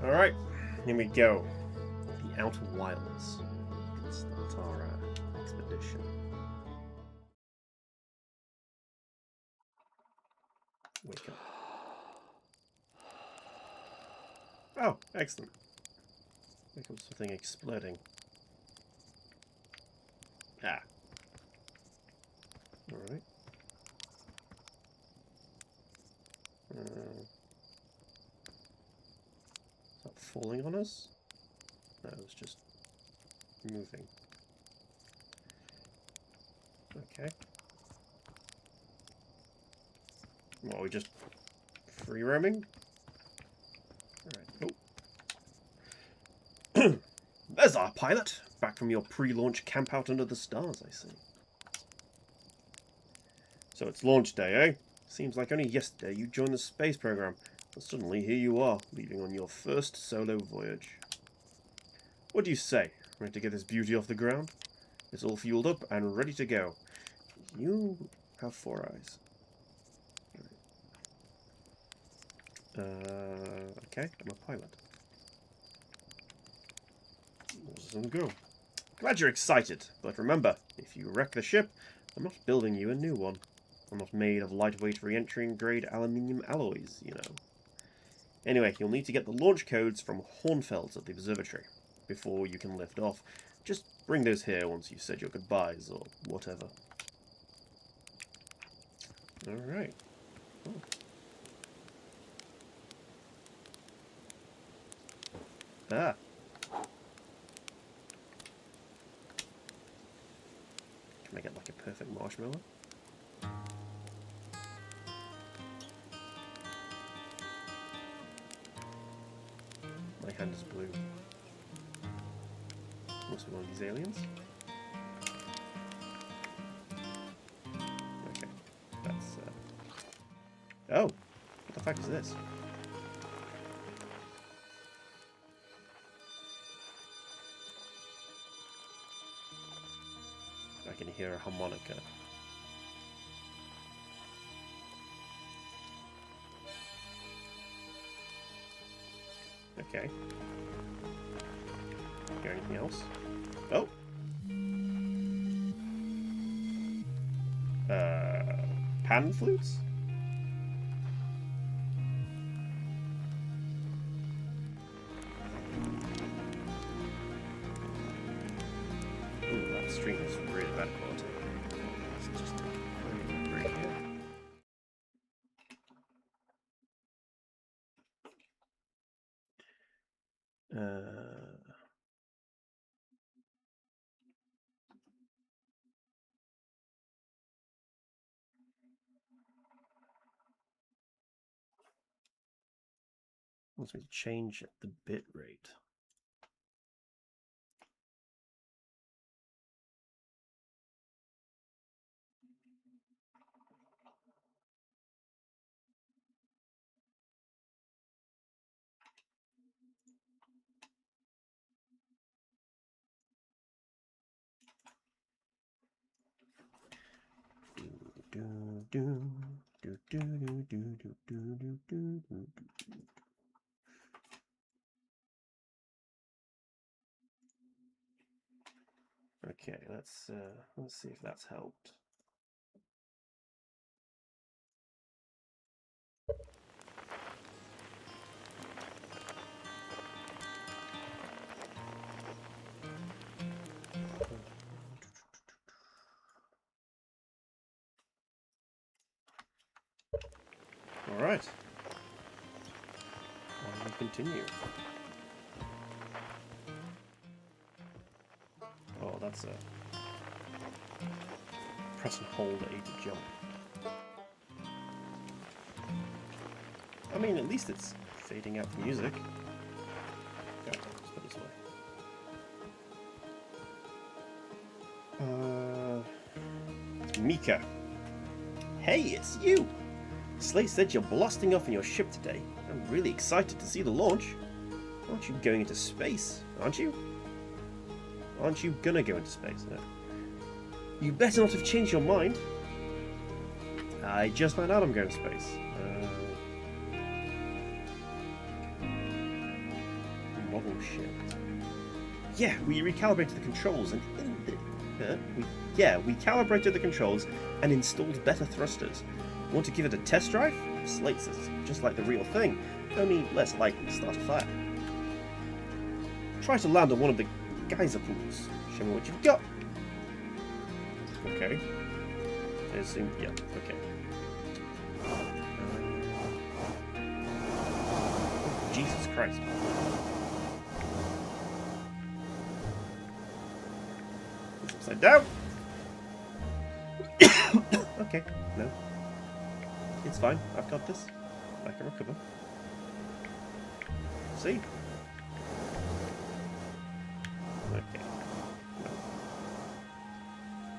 Alright, here we go. The Outer Wilds. Let's start our expedition. Wake up. Oh, excellent. Wake up something exploding. Ah. Alright. Is that falling on us? No, it's just moving. Okay. What, are we just free roaming? Alright. Oh. There's our pilot! Back from your pre-launch camp out under the stars, I see. So it's launch day, eh? Seems like only yesterday you joined the space program, and suddenly here you are, leaving on your first solo voyage. What do you say? Ready to get this beauty off the ground? It's all fueled up and ready to go. You have 4 eyes. Okay, I'm a pilot. Awesome, go. Glad you're excited, but remember, if you wreck the ship, I'm not building you a new one. I'm not made of lightweight re-entry grade aluminium alloys, you know. Anyway, you'll need to get the launch codes from Hornfels at the observatory before you can lift off. Just bring those here once you've said your goodbyes or whatever. Alright. Oh. Ah. Can I get like a perfect marshmallow? My hand is blue. Must be one of these aliens. Okay. That's oh! What the fuck is this? I can hear a harmonica. Okay. Hear anything else? Oh! Pan flutes? Ooh, that stream is really bad quality. Let's just take a break here. Wants me to change the bit rate. Okay, let's see if that's helped. All right. We continue. Oh, that's a press and hold A to jump. I mean, at least it's fading out the music. Okay, let's put it this way. It's Mika. Hey, it's you! Slate said you're blasting off in your ship today. I'm really excited to see the launch. Aren't you going into space? Aren't you? Aren't you gonna go into space? No. You better not have changed your mind. I just found out I'm going to space. Model shift. Yeah, we recalibrated the controls and we calibrated the controls and installed better thrusters. Want to give it a test drive? Slate says it's just like the real thing, only less likely to start a fire. Try to land on one of the geyser pools. Show me what you've got. Okay. I assume, yeah, okay. Jesus Christ. It's upside down. Okay, no. It's fine. I've got this. I can recover. See? Okay. No.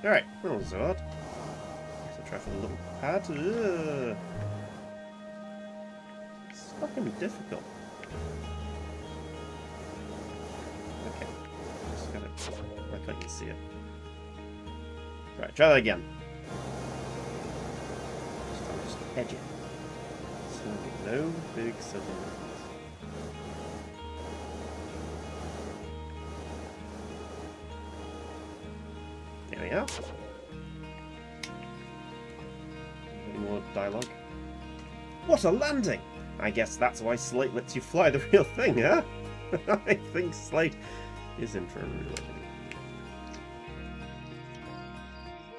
Alright, well, so hard. Let's try for the little pad. Ugh. It's fucking difficult. Okay. Just gotta. Why can't you see it? Right, try that again. Just edge it. So no big sudden. There we are. Any more dialogue? What a landing! I guess that's why Slate lets you fly the real thing, huh? I think Slate is in for a ruin.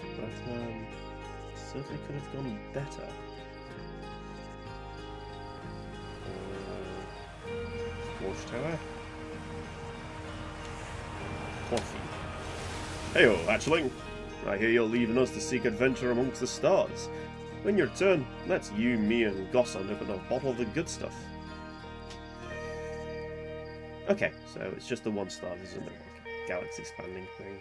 But, certainly could have gone better. Watchtower. Coffee. Heyo, hatchling! I hear you're leaving us to seek adventure amongst the stars. When you return, let's you, me, and Gosson open a bottle of the good stuff. Okay, so it's just the one star, isn't it? Like a galaxy expanding thing.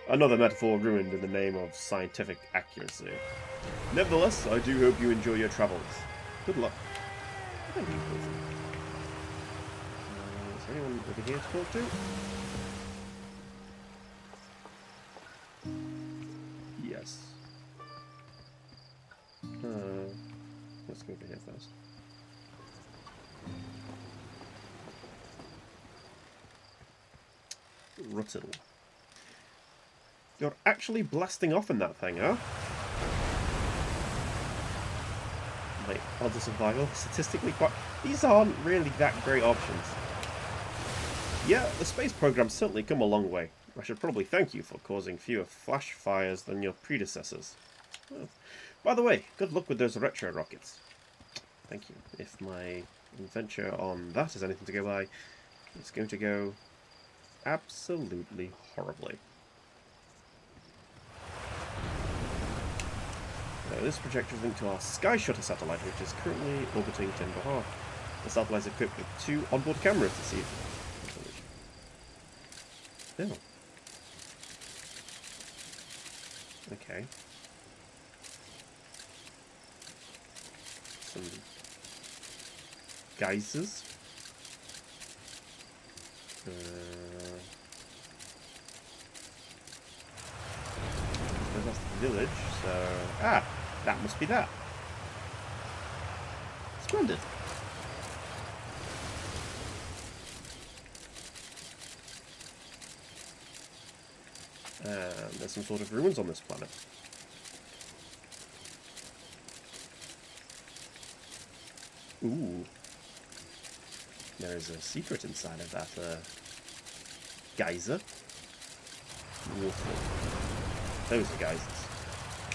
Another metaphor ruined in the name of scientific accuracy. Nevertheless, I do hope you enjoy your travels. Good luck. Thank you. Is there anyone over here to talk to? Yes. Let's go over here first. Ruttle. You're actually blasting off in that thing, huh? Like, odds of survival, statistically quite... These aren't really that great options. Yeah, the space program's certainly come a long way. I should probably thank you for causing fewer flash fires than your predecessors. Oh. By the way, good luck with those retro rockets. Thank you. If my adventure on that is anything to go by, it's going to go absolutely horribly. This projector is linked to our Sky Shutter satellite, which is currently orbiting Timber Harbor. The satellite is equipped with 2 onboard cameras to see information. Oh. Okay. Some geysers. That's the village, so... Ah! That must be that. Splendid. There's some sort of ruins on this planet. Ooh. There is a secret inside of that geyser. Water. Those are geysers.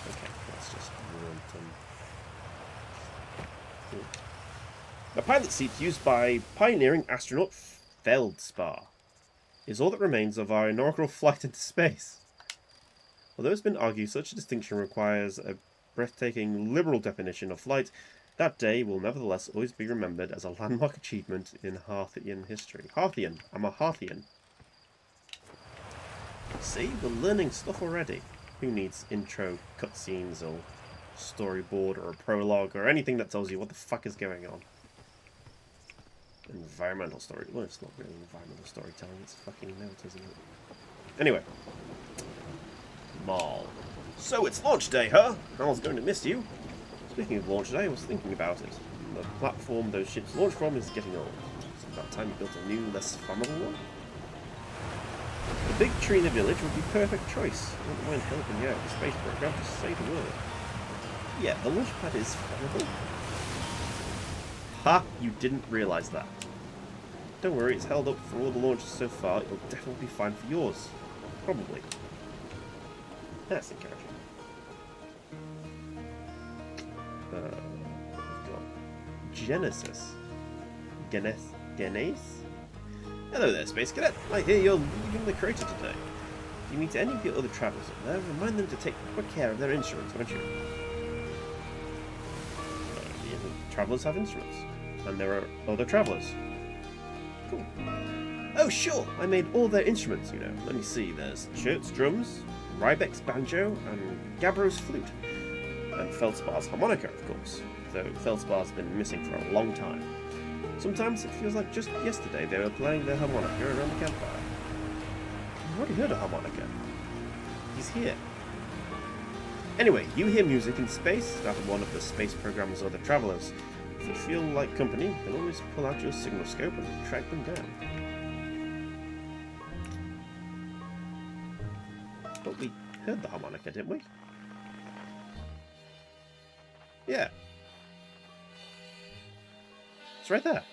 Okay, let's just ruin them. Cool. The pilot seat used by pioneering astronaut Feldspar is all that remains of our inaugural flight into space. Although it's been argued such a distinction requires a breathtaking liberal definition of flight, that day will nevertheless always be remembered as a landmark achievement in Harthian history. Harthian. I'm a Harthian. See? We're learning stuff already. Who needs intro cutscenes or storyboard or a prologue or anything that tells you what the fuck is going on. Environmental story. Well, it's not really environmental storytelling. It's fucking note, isn't it? Anyway. Mall. So it's launch day, huh? I was going to miss you. Speaking of launch day, I was thinking about it. The platform those ships launch from is getting old. It's about time you built a new, less flammable one. The big tree in the village would be a perfect choice. I wouldn't mind helping you out with the space program to save the world. Yeah, the launch pad is flammable. Ha! You didn't realise that. Don't worry, it's held up for all the launches so far. It'll definitely be fine for yours. Probably. That's encouraging. We've got Genesis. Genes? Hello there, Space Cadet. I hear you're leaving the crater today. If you meet any of your other travellers up there, remind them to take proper care of their instruments, won't you? Travellers have instruments. And there are other travellers. Cool. Oh, sure! I made all their instruments, you know. Let me see. There's Chert's drums, Rybek's banjo, and Gabbro's flute. And Feldspar's harmonica, of course. Though Feldspar's been missing for a long time. Sometimes it feels like just yesterday they were playing their harmonica around the campfire. I've already heard a harmonica. He's here. Anyway, you hear music in space, that of one of the space program's other travellers. If you feel like company, you can always pull out your signal scope and track them down. But we heard the harmonica, didn't we? Yeah. It's right there.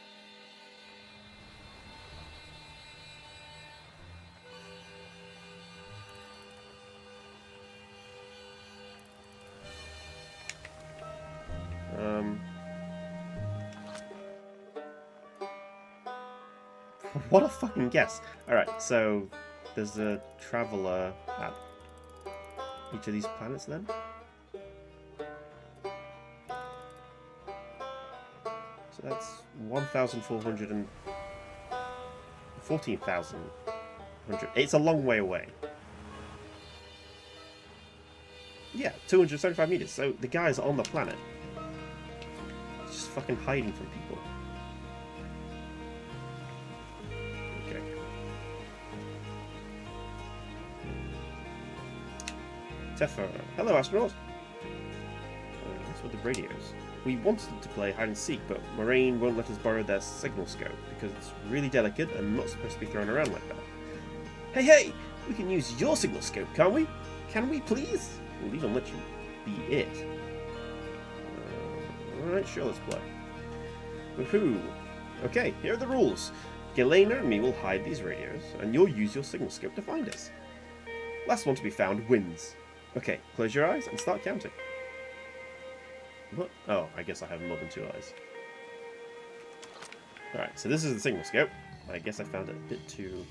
What a fucking guess. Alright, so there's a traveller at each of these planets then? So that's 1,400 and 14,100. It's a long way away. Yeah, 275 meters. So the guys are on the planet. It's just fucking hiding from people. Okay. Teffer. Hello, astronaut. What's with the radios? We wanted to play hide and seek, but Moraine won't let us borrow their signal scope because it's really delicate and not supposed to be thrown around like that. Hey, hey! We can use your signal scope, can't we? Can we, please? We'll even let you be it. Alright, sure, let's play. Woohoo! Okay, here are the rules. Galena and me will hide these radios, and you'll use your signal scope to find us. Last one to be found wins. Okay, close your eyes and start counting. What? Oh, I guess I have more than 2 eyes. Alright, so this is the signal scope. I guess I found it a bit too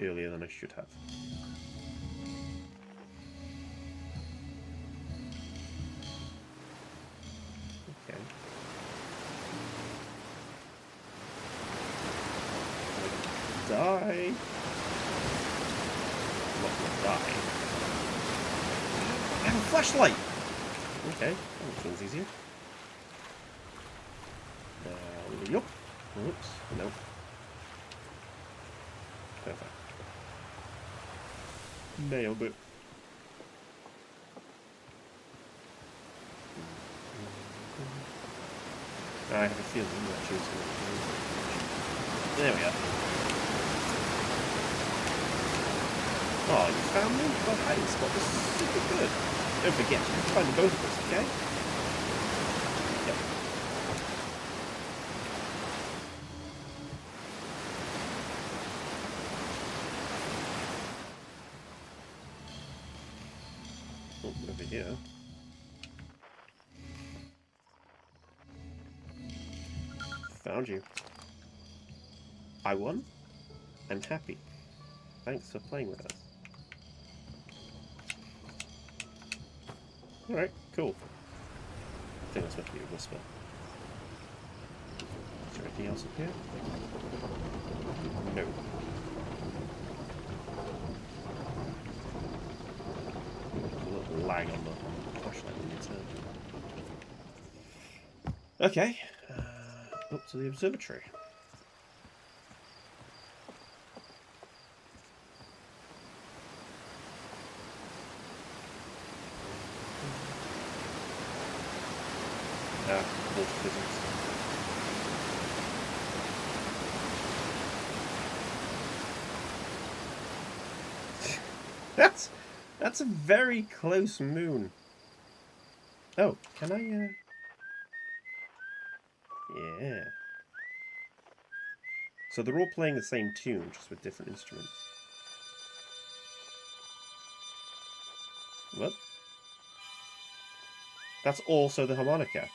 earlier than I should have. Okay. Die. I'm not gonna die. I have a flashlight! Okay, that makes things easier. Yup. Oops. Nope. Perfect. Nailed it. I have a feeling that she was going to do. There we are. Oh, you found me? Well, hiding spot was super good. Don't forget, you have to find the both of us, okay? Yep. Oh, over here. Found you. I won. I'm happy. Thanks for playing with us. Alright, cool. I think that's meant to be a whisper. Is there anything else up here? No. There's a little lag on the push flashlight when you turn. Okay, up to the observatory. Water physics. That's a very close moon. Oh, can I, yeah. So they're all playing the same tune, just with different instruments. What? That's also the harmonica.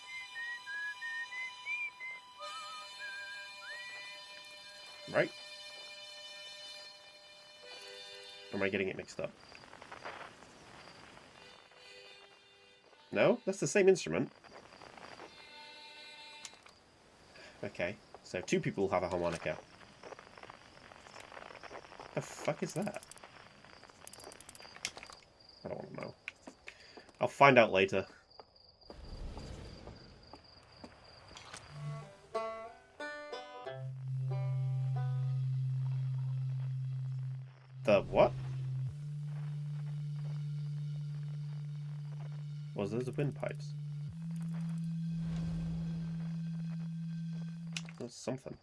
Right? Or am I getting it mixed up? No? That's the same instrument. Okay, so two people have a harmonica. The fuck is that? I don't want to know. I'll find out later. The what? Was those the windpipes? That's something.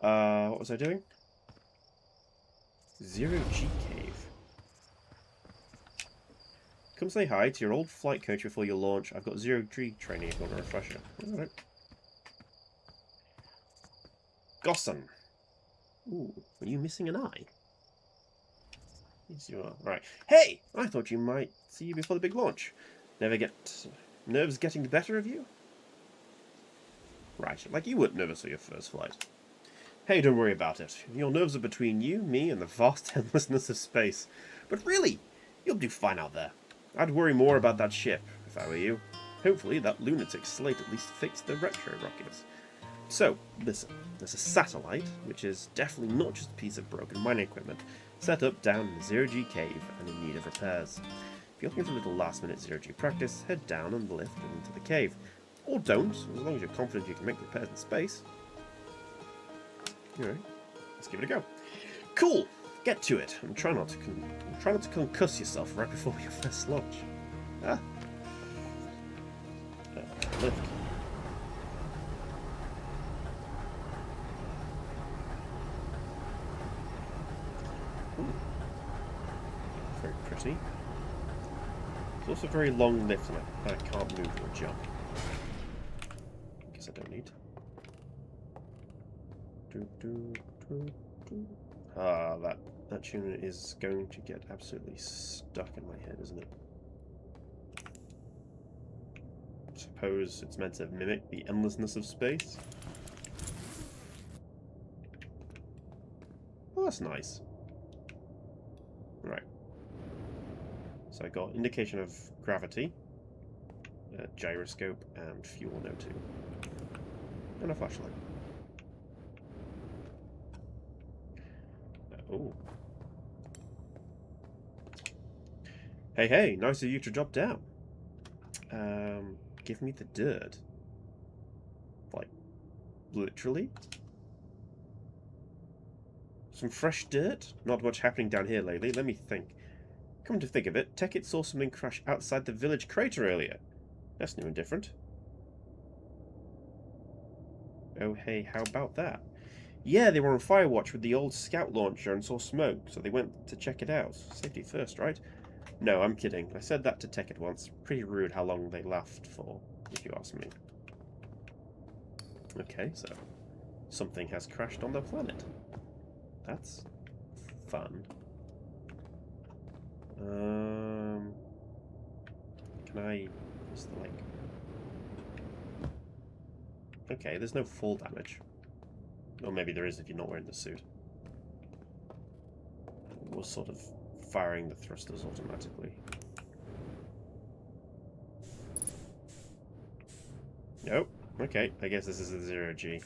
What was I doing? Zero G Cave. Come say hi to your old flight coach before you launch. I've got Zero G training if you want a refresher. Alright. Gossan. Ooh, are you missing an eye? Yes, you are. Right. Hey! I thought you might see you before the big launch. Nerves getting the better of you? Right, like you weren't nervous for your first flight. Hey, don't worry about it. Your nerves are between you, me, and the vast endlessness of space. But really, you'll do fine out there. I'd worry more about that ship, if I were you. Hopefully that lunatic Slate at least fixed the retro rockets. So, listen, there's a satellite, which is definitely not just a piece of broken mining equipment, set up down in the Zero-G cave and in need of repairs. If you're looking for a little last-minute Zero-G practice, head down on the lift and into the cave. Or don't, as long as you're confident you can make repairs in space. Alright, let's give it a go. Cool! Get to it, and try not to concuss yourself right before your first launch. Ah. Lift. Ooh. Very pretty. It's also a very long lift, and I can't move or jump. Guess I don't need. Ah, that tune is going to get absolutely stuck in my head, isn't it? I suppose it's meant to mimic the endlessness of space. Well, that's nice. Right. So I got indication of gravity, gyroscope, and fuel in O2. And a flashlight. Oh. Hey, hey, nice of you to drop down. Give me the dirt. Like, literally? Some fresh dirt? Not much happening down here lately, let me think. Come to think of it, Tekkit saw something crash outside the village crater earlier. That's new and different. Oh, hey, how about that? Yeah, they were on Firewatch with the old scout launcher and saw smoke, so they went to check it out. Safety first, right? No, I'm kidding. I said that to Tekkit once. Pretty rude how long they laughed for, if you ask me. Okay, so something has crashed on the planet. That's fun. Can I... What's the, like... Okay, there's no fall damage. Or maybe there is if you're not wearing the suit. We're sort of firing the thrusters automatically. Nope. Okay, I guess this is a Zero-G.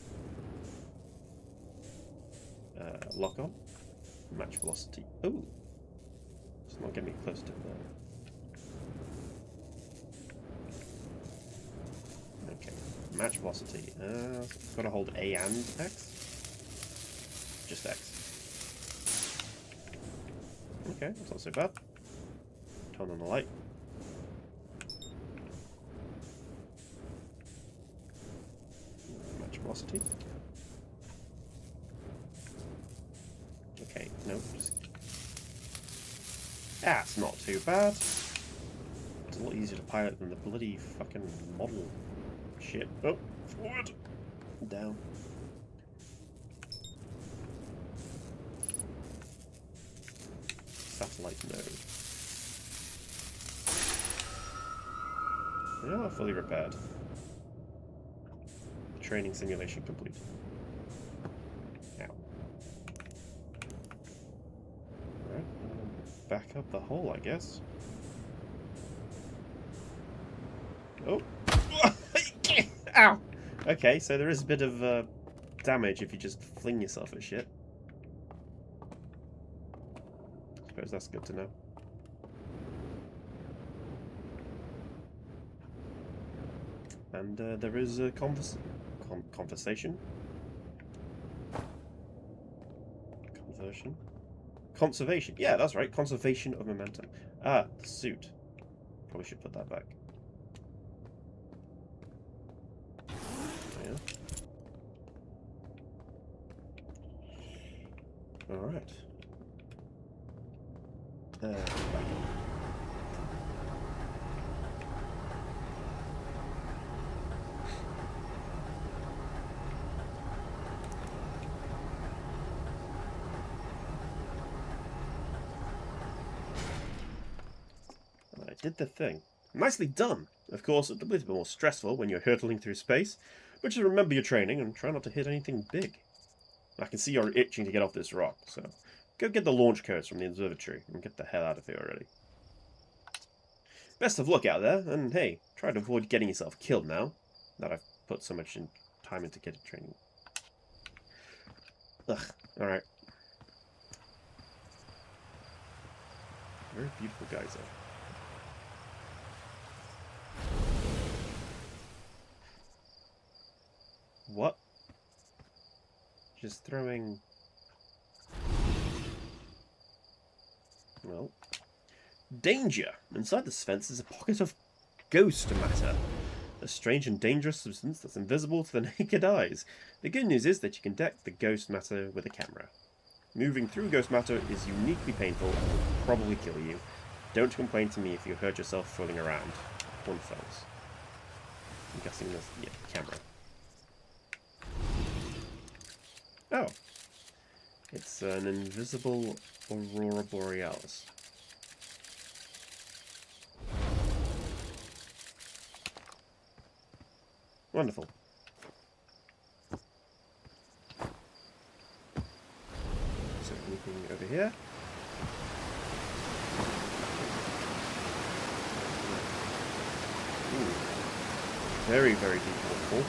Lock on. Match velocity. Ooh. It's not getting me close to that. Match velocity. Gotta hold A and X? Just X. Okay, that's not so bad. Turn on the light. Match velocity. Okay, no, just... That's not too bad. It's a lot easier to pilot than the bloody fucking model shit. Oh, forward. Down. Satellite node. Yeah, fully repaired. Training simulation complete. Ow. Alright, back up the hole, I guess. Oh! Ow! Okay, so there is a bit of damage if you just fling yourself at shit. I suppose that's good to know. And there is a conversation. Conversion. Conservation. Yeah, that's right. Conservation of momentum. Ah, the suit. Probably should put that back. Yeah. Alright. Back up. I did the thing. Nicely done! Of course, it'll be a bit more stressful when you're hurtling through space, but just remember your training and try not to hit anything big. I can see you're itching to get off this rock, so go get the launch codes from the observatory and get the hell out of here already. Best of luck out there, and hey, try to avoid getting yourself killed now that I've put so much time into getting training. Ugh, alright. Very beautiful geyser. What? Just throwing... Well... Danger! Inside this fence is a pocket of ghost matter. A strange and dangerous substance that's invisible to the naked eyes. The good news is that you can detect the ghost matter with a camera. Moving through ghost matter is uniquely painful and will probably kill you. Don't complain to me if you hurt yourself fooling around. One falls. I'm guessing there's... yeah, camera. Oh. It's an invisible aurora borealis. Wonderful. So anything over here? Ooh. Very, very deep waterfall.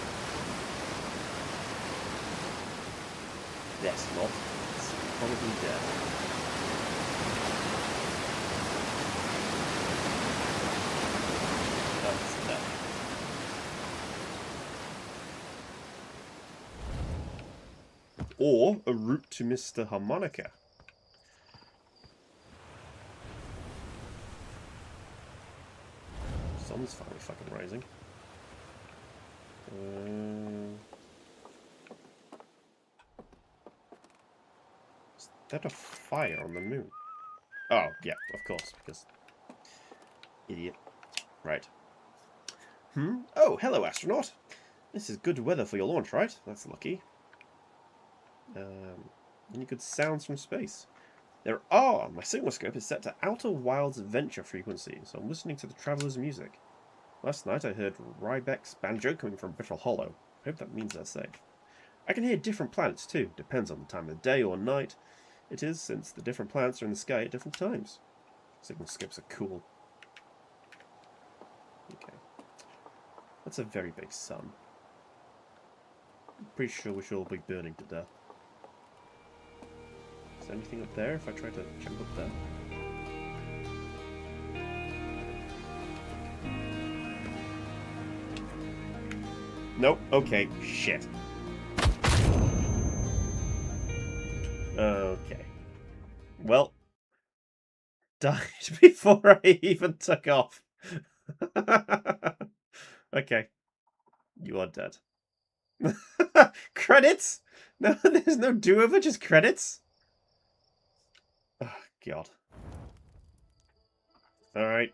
That's not. It's probably dead. That's dead. Or a route to Mr. Harmonica. Sun's finally fucking rising. Is that a fire on the moon? Oh, yeah, of course, because... Idiot. Right. Oh, hello, astronaut. This is good weather for your launch, right? That's lucky. Any good sounds from space? There are! My signalscope is set to Outer Wilds Venture frequency, so I'm listening to the Traveler's music. Last night I heard Rybeck's banjo coming from Brittle Hollow. I hope that means they're safe. I can hear different planets too, depends on the time of day or night it is, since the different planets are in the sky at different times. Signalscopes are cool. Okay. That's a very big sun. I'm pretty sure we should all be burning to death. Is there anything up there if I try to jump up there? Nope. Okay. Shit. Okay. Well, died before I even took off. Okay. You are dead. Credits? No, there's no do-over, just credits? Oh, God. Alright.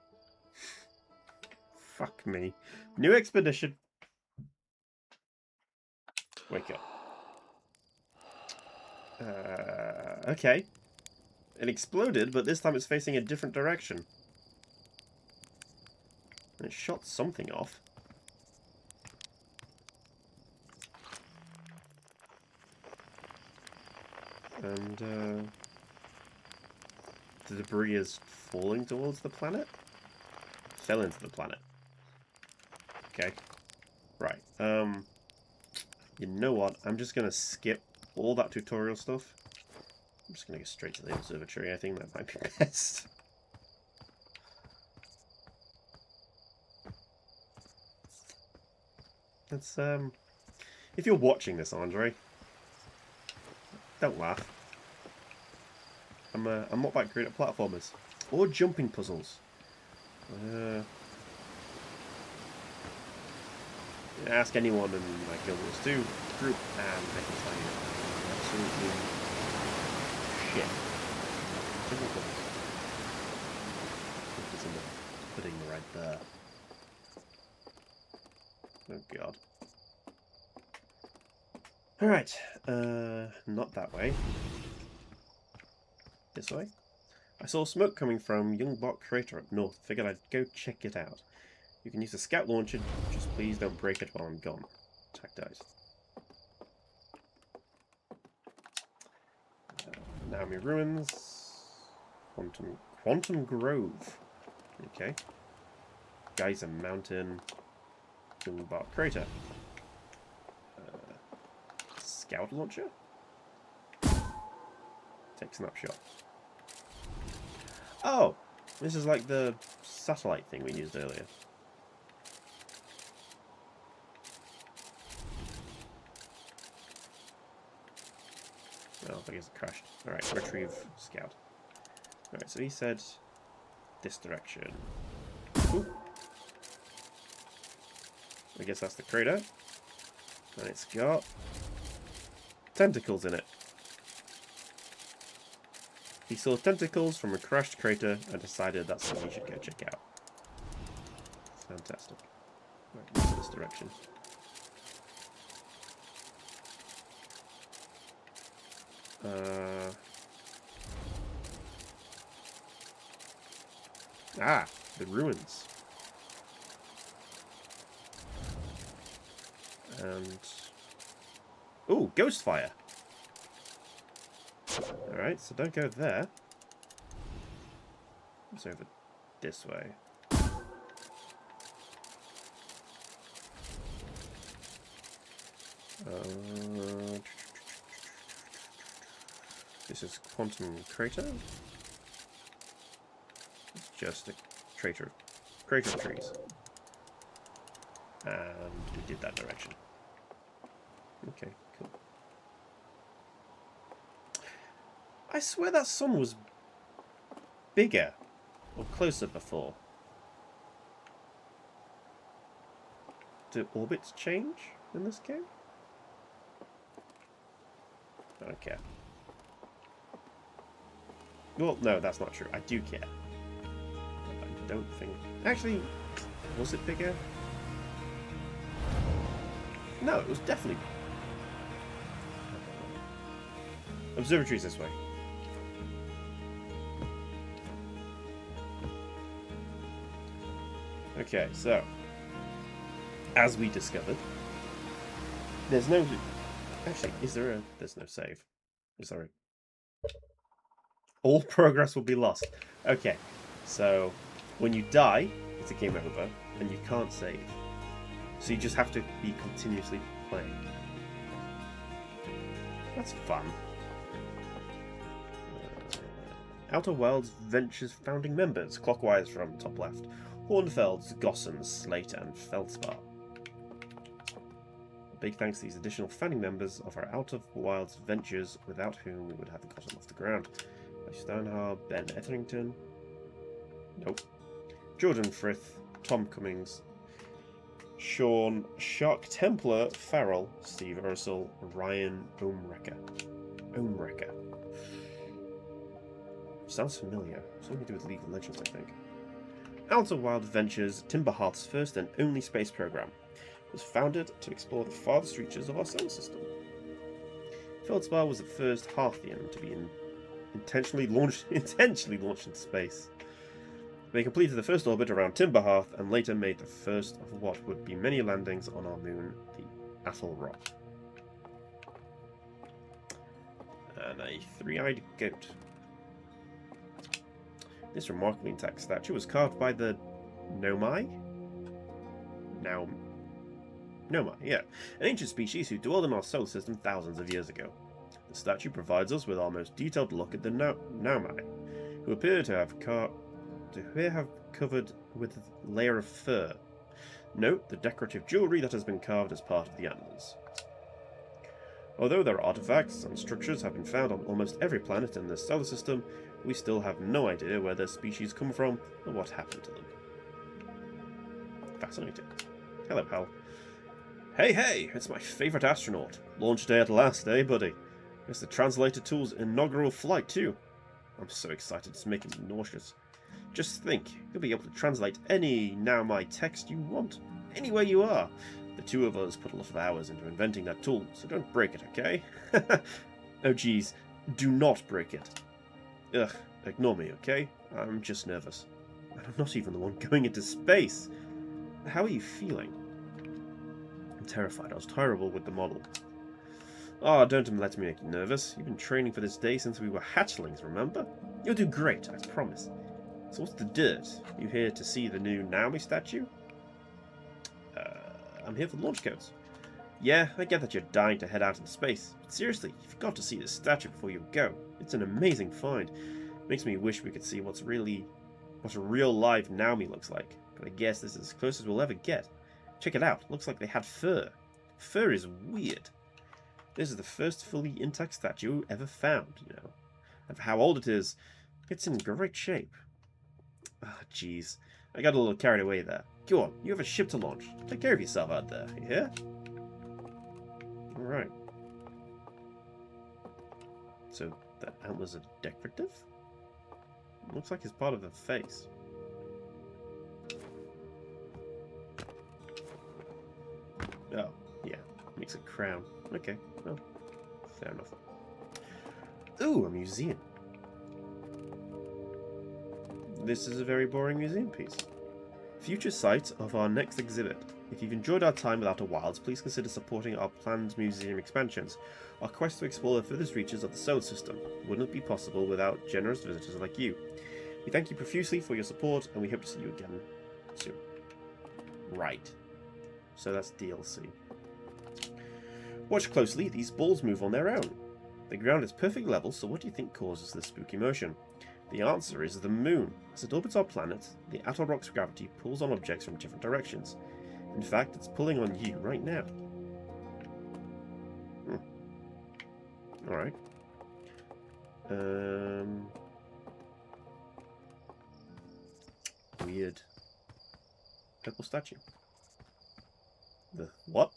Fuck me. New expedition. Wake up. Okay. It exploded, but this time it's facing a different direction. It shot something off. And, the debris is falling towards the planet? Fell into the planet. Okay. Right. You know what? I'm just gonna skip all that tutorial stuff. I'm just gonna go straight to the observatory. I think that might be best. Let's, if you're watching this, Andre, don't laugh. I'm not that great at platformers. Or jumping puzzles. Ask anyone in my Guild Wars 2 group, and they can tell you absolutely shit. Jumping puzzles. There's a pudding right there. Oh god. Alright, not that way. This way? I saw smoke coming from Youngbot Crater up north. Figured I'd go check it out. You can use the scout launcher, just please don't break it while I'm gone. Attack dies. Naomi Ruins. Quantum Grove. Okay. Geyser Mountain. Youngbot Crater. Scout launcher? Take snapshot. Oh! This is like the satellite thing we used earlier. Oh, I guess it crashed. Alright, retrieve scout. Alright, so he said this direction. Ooh. I guess that's the crater. And it's got tentacles in it. He saw tentacles from a crashed crater and decided that's something he should go check out. Fantastic. Right, this direction. The ruins. And... ooh, ghost fire! Alright, so don't go there. It's over this way. This is Quantum Crater. It's just a crater of trees. And we did that direction. Okay, cool. I swear that sun was bigger or closer before. Do orbits change in this game? I don't care. Well, no, that's not true. I do care. I don't think... actually, was it bigger? No, it was definitely... observatory's this way. Okay, so... as we discovered... there's no... actually, is there a... there's no save. Sorry. All progress will be lost. Okay, so... when you die, it's a game over, and you can't save. So you just have to be continuously playing. That's fun. Outer Wilds Ventures founding members, clockwise from top left. Hornfelds, Gossen, Slate, and Feldspar. A big thanks to these additional founding members of our Out of Wilds ventures, without whom we would have gotten off the ground. Stanhar, Ben Etherington, nope, Jordan Frith, Tom Cummings, Sean Shark Templar Farrell, Steve Ursel, Ryan Omrecker. Sounds familiar. Something to do with League of Legends, I think. Out of Wild Ventures, Timberhearth's first and only space program, was founded to explore the farthest reaches of our solar system. Feldspar was the first Hearthian to be intentionally launched into space. They completed the first orbit around Timberhearth and later made the first of what would be many landings on our moon, the Atoll Rock. And a three-eyed goat. This remarkably intact statue was carved by the Nomai? Nomai, yeah. An ancient species who dwelled in our solar system thousands of years ago. The statue provides us with our most detailed look at the Nomai, who appear to have covered with a layer of fur. Note the decorative jewellery that has been carved as part of the antlers. Although their artifacts and structures have been found on almost every planet in the solar system, we still have no idea where their species come from or what happened to them. Fascinating. Hello, pal. Hey, it's my favourite astronaut. Launch day at last, eh, buddy? It's the translator tool's inaugural flight, too. I'm so excited it's making me nauseous. Just think, you'll be able to translate any Naomai text you want, anywhere you are. The two of us put a lot of hours into inventing that tool, so don't break it, okay? Oh geez, do not break it. Ugh, ignore me, okay? I'm just nervous. And I'm not even the one going into space. How are you feeling? I'm terrified. I was terrible with the model. Oh, don't let me make you nervous. You've been training for this day since we were hatchlings, remember? You'll do great, I promise. So what's the dirt? You here to see the new Naomi statue? I'm here for launch codes. Yeah, I get that you're dying to head out into space, but seriously, you've got to see this statue before you go. It's an amazing find. Makes me wish we could see what a real live Naomi looks like, but I guess this is as close as we'll ever get. Check it out, looks like they had fur. Fur is weird. This is the first fully intact statue ever found, you know. And for how old it is, it's in great shape. Ah, jeez. I got a little carried away there. Go on, you have a ship to launch. Take care of yourself out there, you hear? Alright. So, the antlers are decorative? Looks like it's part of the face. Oh, yeah. Makes a crown. Okay, well, fair enough. Ooh, a museum. This is a very boring museum piece. Future site of our next exhibit. If you've enjoyed our time with Outer Wilds, please consider supporting our planned museum expansions. Our quest to explore the furthest reaches of the solar system wouldn't be possible without generous visitors like you. We thank you profusely for your support, and we hope to see you again soon. Right. So that's DLC. Watch closely, these balls move on their own. The ground is perfect level, so what do you think causes this spooky motion? The answer is the moon. As it orbits our planet, the Atoll Rock's gravity pulls on objects from different directions. In fact, it's pulling on you right now. Alright. Weird. Purple statue. The what?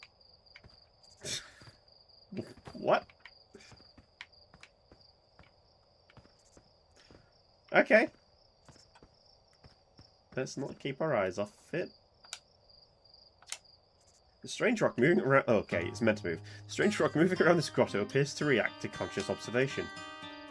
What? Okay. Let's not keep our eyes off it. The strange rock moving around... Oh, okay, it's meant to move. The strange rock moving around this grotto appears to react to conscious observation.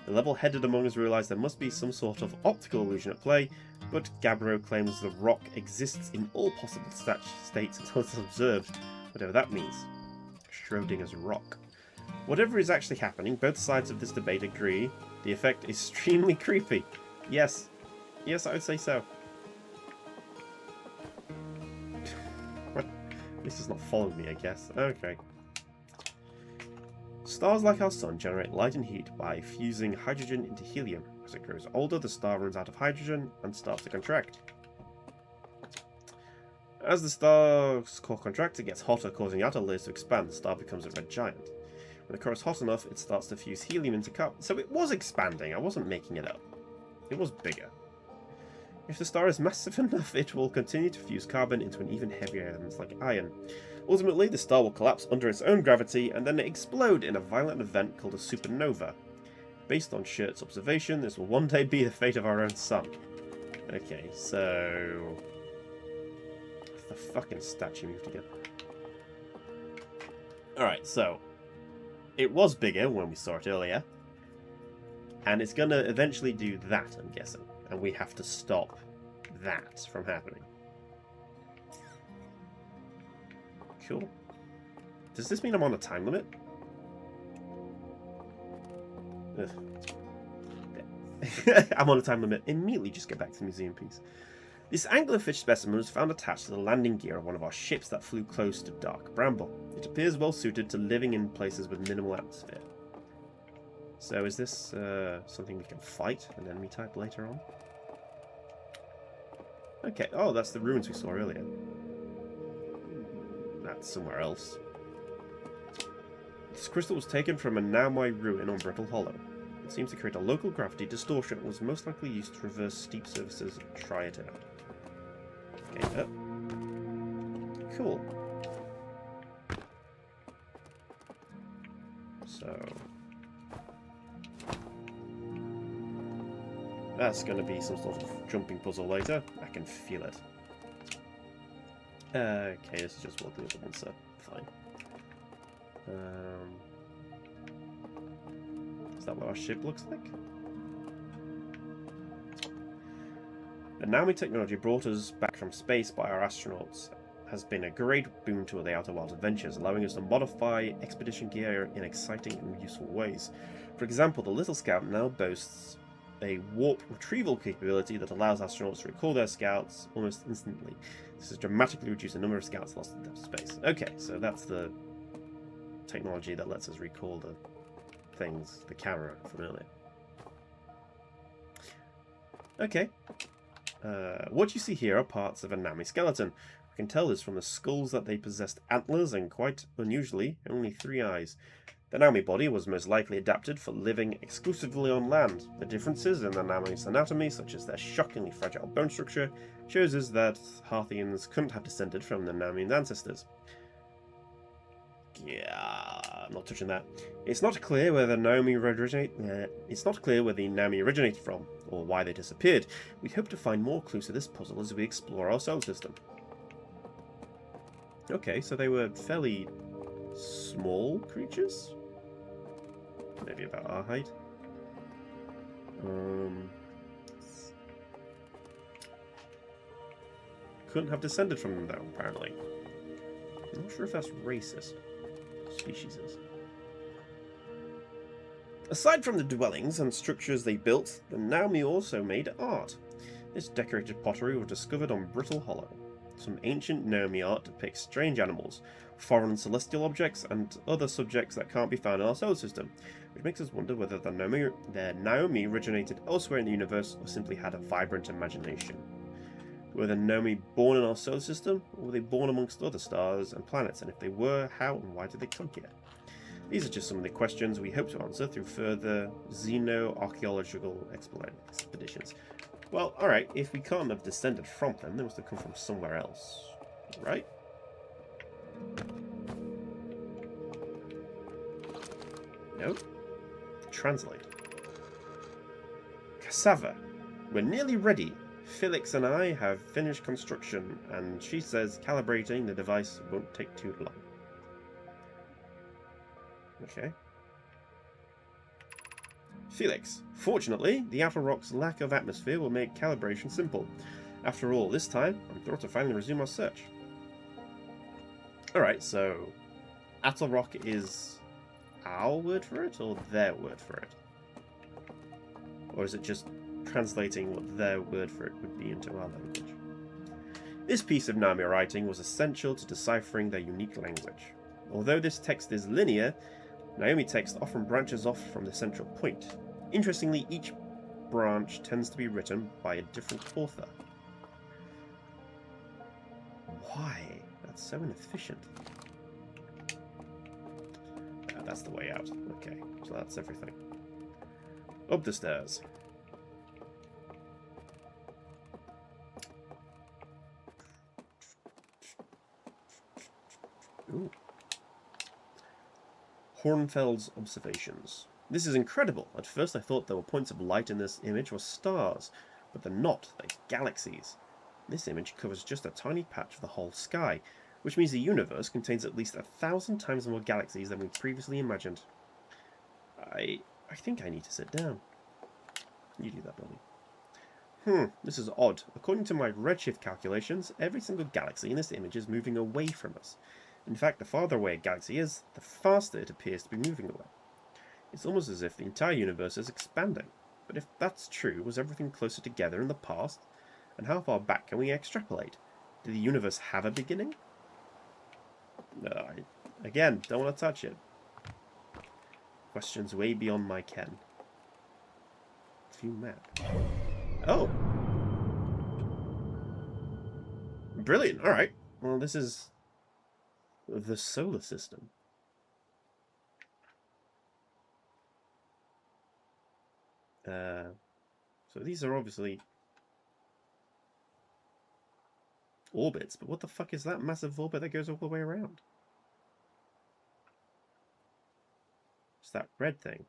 The level-headed among us realise there must be some sort of optical illusion at play, but Gabbro claims the rock exists in all possible states until it's observed, whatever that means. Schrodinger's rock. Whatever is actually happening, both sides of this debate agree the effect is extremely creepy. Yes. Yes, I would say so. What? This is not following me, I guess. Okay. Stars like our sun generate light and heat by fusing hydrogen into helium. As it grows older, the star runs out of hydrogen and starts to contract. As the star's core contracts, it gets hotter, causing outer layers to expand. The star becomes a red giant. When the core is hot enough, it starts to fuse helium into carbon. So it was expanding. I wasn't making it up. It was bigger. If the star is massive enough, it will continue to fuse carbon into an even heavier element like iron. Ultimately, the star will collapse under its own gravity and then explode in a violent event called a supernova. Based on Shirt's observation, this will one day be the fate of our own sun. Okay, so... the fucking statue moved again. Alright, so... it was bigger when we saw it earlier. And it's gonna eventually do that, I'm guessing. And we have to stop that from happening. Cool. Does this mean I'm on a time limit? I'm on a time limit. Immediately just get back to the museum piece. This anglerfish specimen was found attached to the landing gear of one of our ships that flew close to dark bramble. It appears well suited to living in places with minimal atmosphere. So is this something we can fight an enemy type later on? Okay, oh, that's the ruins we saw earlier. That's somewhere else. This crystal was taken from a Naumai ruin on Brittle Hollow. It seems to create a local gravity distortion and was most likely used to reverse steep surfaces and try it out. Okay, up. Cool. So... that's going to be some sort of jumping puzzle later. I can feel it. Okay, this is just what the other ones are. Fine. Is that what our ship looks like? The Naumi technology brought us back from space by our astronauts has been a great boon to the Outer Wilds adventures, allowing us to modify expedition gear in exciting and useful ways. For example, the Little Scout now boasts a warp retrieval capability that allows astronauts to recall their scouts almost instantly. This has dramatically reduced the number of scouts lost in depth space. Okay, so that's the technology that lets us recall the things, the camera from earlier. Okay. What you see here are parts of a Naumi skeleton. We can tell this from the skulls that they possessed antlers and, quite unusually, only 3 eyes. The Naumi body was most likely adapted for living exclusively on land. The differences in the Naumi's anatomy, such as their shockingly fragile bone structure, shows us that Harthians couldn't have descended from the Naumian ancestors. Yeah, I'm not touching that. It's not clear where the Naumi originated from, or why they disappeared. We hope to find more clues to this puzzle as we explore our solar system. Okay, so they were fairly small creatures? Maybe about our height. Couldn't have descended from them though, apparently. I'm not sure if that's racist. Species is. Aside from the dwellings and structures they built, the Naumi also made art. This decorated pottery was discovered on Brittle Hollow. Some ancient Naumi art depicts strange animals, foreign celestial objects, and other subjects that can't be found in our solar system, which makes us wonder whether the Naumi originated elsewhere in the universe or simply had a vibrant imagination. Were the Naumi born in our solar system, or were they born amongst other stars and planets, and if they were, how and why did they come here? These are just some of the questions we hope to answer through further xeno-archaeological expeditions. Well, alright, if we can't have descended from them, they must have come from somewhere else, right? No? Translate. Cassava. We're nearly ready. Felix and I have finished construction, and she says calibrating the device won't take too long. Okay. Felix. Fortunately, the outer rock's lack of atmosphere will make calibration simple. After all, this time, I'm thrilled to finally resume our search. Alright, so... Outer rock is our word for it, or their word for it? Or is it just translating what their word for it would be into our language? This piece of Naumi writing was essential to deciphering their unique language. Although this text is linear, Naumi text often branches off from the central point. Interestingly, each branch tends to be written by a different author. Why? That's so inefficient. That's the way out. Okay, so that's everything. Up the stairs. Ooh. Hornfeld's observations. This is incredible. At first I thought there were points of light in this image or stars, but they're not. They're galaxies. This image covers just a tiny patch of the whole sky, which means the universe contains at least 1,000 times more galaxies than we previously imagined. I think I need to sit down. You do that, buddy. This is odd. According to my redshift calculations, every single galaxy in this image is moving away from us. In fact, the farther away a galaxy is, the faster it appears to be moving away. It's almost as if the entire universe is expanding. But if that's true, was everything closer together in the past? And how far back can we extrapolate? Did the universe have a beginning? Again, don't want to touch it. Questions way beyond my ken. View map. Oh! Brilliant, alright. Well, this is the solar system. So these are obviously orbits, but what the fuck is that massive orbit that goes all the way around? It's that red thing.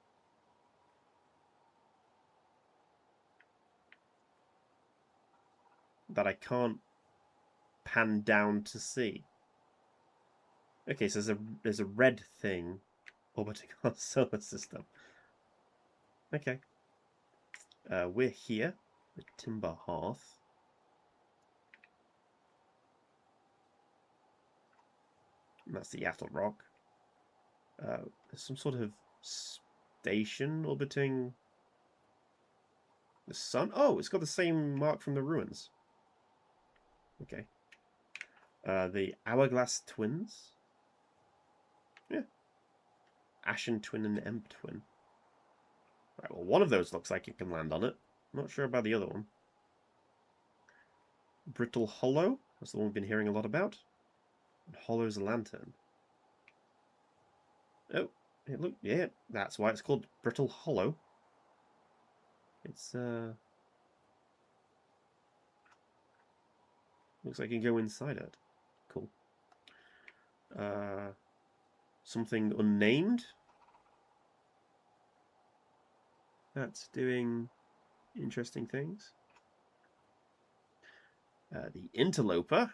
That I can't pan down to see. Okay, so there's a red thing orbiting our solar system. Okay. We're here. The Timber Hearth. And that's the Attle Rock. There's some sort of station orbiting the sun. Oh, it's got the same mark from the ruins. Okay. The Hourglass Twins. Yeah. Ashen Twin and Emp Twin. Right, well, one of those looks like it can land on it. I'm not sure about the other one. Brittle Hollow. That's the one we've been hearing a lot about. And Hollow's Lantern. Oh, yeah, that's why it's called Brittle Hollow. It's, looks like you can go inside it. Cool. Something unnamed. That's doing interesting things. The Interloper.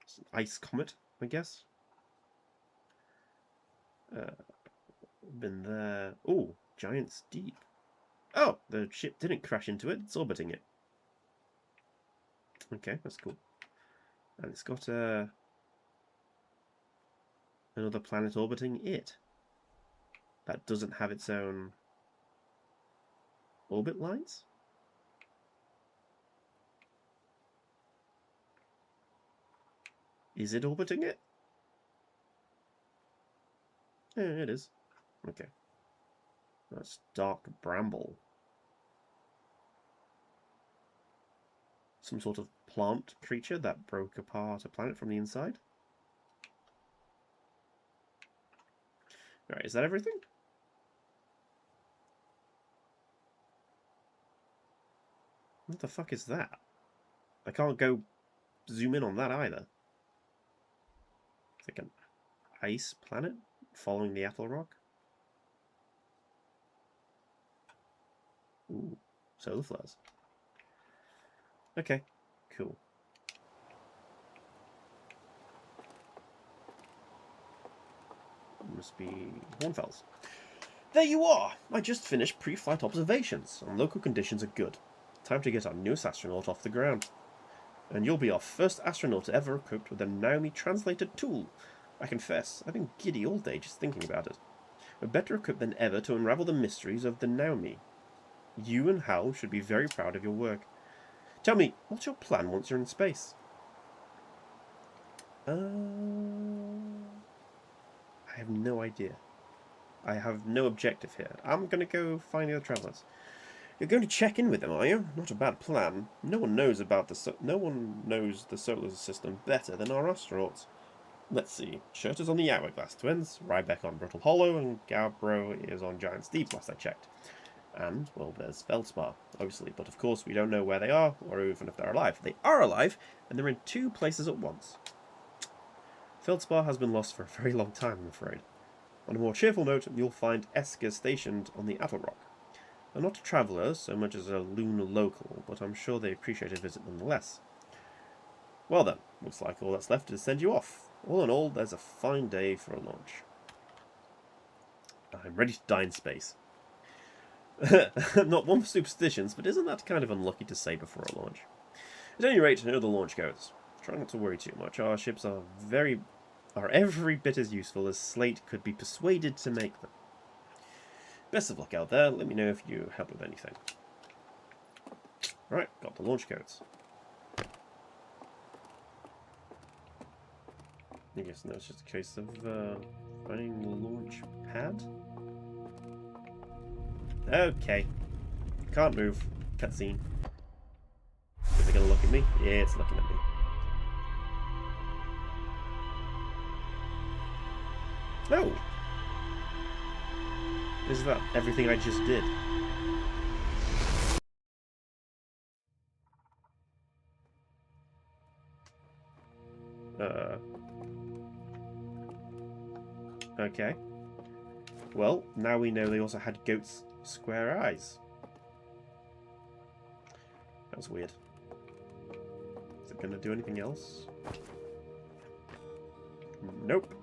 It's an ice comet, I guess. Been there. Oh, Giant's Deep. Oh, the ship didn't crash into it. It's orbiting it. Okay, that's cool. And it's got another planet orbiting it. That doesn't have its own orbit lines? Is it orbiting it? Yeah, it is. Okay. That's Dark Bramble. Some sort of plant creature that broke apart a planet from the inside? Alright, is that everything? What the fuck is that? I can't go zoom in on that either. It's like an ice planet following the Attle Rock. Ooh, solar flares. Okay, cool. Must be Hornfells. There you are! I just finished pre-flight observations, and local conditions are good. Time to get our newest astronaut off the ground. And you'll be our first astronaut ever equipped with a Naomi translator tool. I confess, I've been giddy all day just thinking about it. We're better equipped than ever to unravel the mysteries of the Naomi. You and Hal should be very proud of your work. Tell me, what's your plan once you're in space? I have no idea. I have no objective here. I'm going to go find the other travellers. You're going to check in with them, are you? Not a bad plan. No one knows the solar system better than our astronauts. Let's see. Shirt is on the Hourglass Twins, Rybeck on Brittle Hollow, and Gabbro is on Giant Steep, last I checked. And, well, there's Feldspar, obviously, but of course we don't know where they are, or even if they're alive. They are alive, and they're in 2 places at once. Feldspar has been lost for a very long time, I'm afraid. On a more cheerful note, you'll find Esker stationed on the Attlerock. They're not a traveller so much as a lunar local, but I'm sure they appreciate a visit nonetheless. Well then, looks like all that's left is to send you off. All in all, there's a fine day for a launch. I'm ready to die in space. Not one for superstitions, but isn't that kind of unlucky to say before a launch? At any rate, I know the launch goes. Try not to worry too much. Our ships are every bit as useful as Slate could be persuaded to make them. Best of luck out there. Let me know if you help with anything. Right, got the launch codes. I guess now it's just a case of finding the launch pad. Okay. Can't move. Cutscene. Is it going to look at me? Yeah, it's looking at me. No! Is that everything I just did? Okay. Well, now we know they also had goats' square eyes. That was weird. Is it going to do anything else? Nope.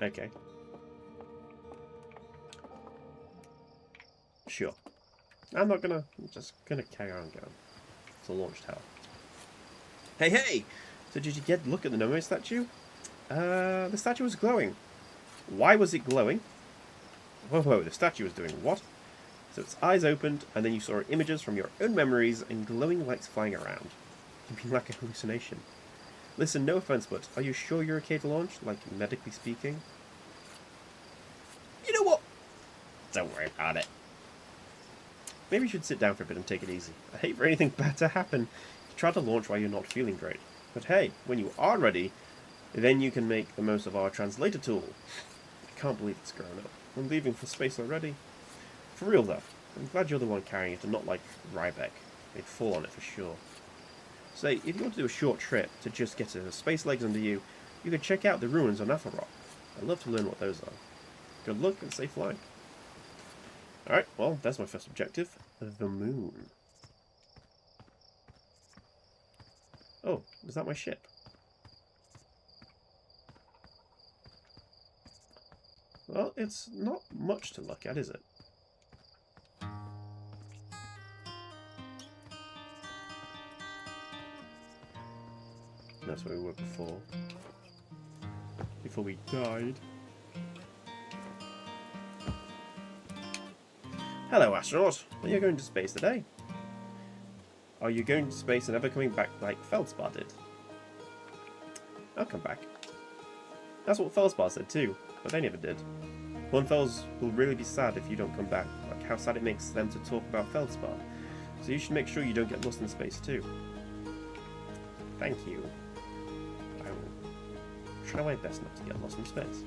Okay. Sure. I'm just gonna carry on going. It's a launch tower. Hey, hey! So did you get a look at the Nomai statue? The statue was glowing. Why was it glowing? Whoa, the statue was doing what? So its eyes opened, and then you saw images from your own memories and glowing lights flying around. It being like a hallucination. Listen, no offense, but are you sure you're okay to launch? Like, medically speaking? You know what? Don't worry about it. Maybe you should sit down for a bit and take it easy. I hate for anything bad to happen. You try to launch while you're not feeling great. But hey, when you are ready, then you can make the most of our translator tool. I can't believe it's grown up. I'm leaving for space already. For real though, I'm glad you're the one carrying it and not like Rybeck. They'd fall on it for sure. Say, if you want to do a short trip to just get the space legs under you, you could check out the ruins on Attlerock. I'd love to learn what those are. Good luck and safe flying. Alright, well, that's my first objective. The moon. Oh, is that my ship? Well, it's not much to look at, is it? That's where we were before. Before we died. Hello, astronaut. Are you going to space today? Are you going to space and ever coming back like Feldspar did? I'll come back. That's what Feldspar said too, but they never did. Hornfells will really be sad if you don't come back, like how sad it makes them to talk about Feldspar. So you should make sure you don't get lost in space too. Thank you. I will try my best not to get lost in space.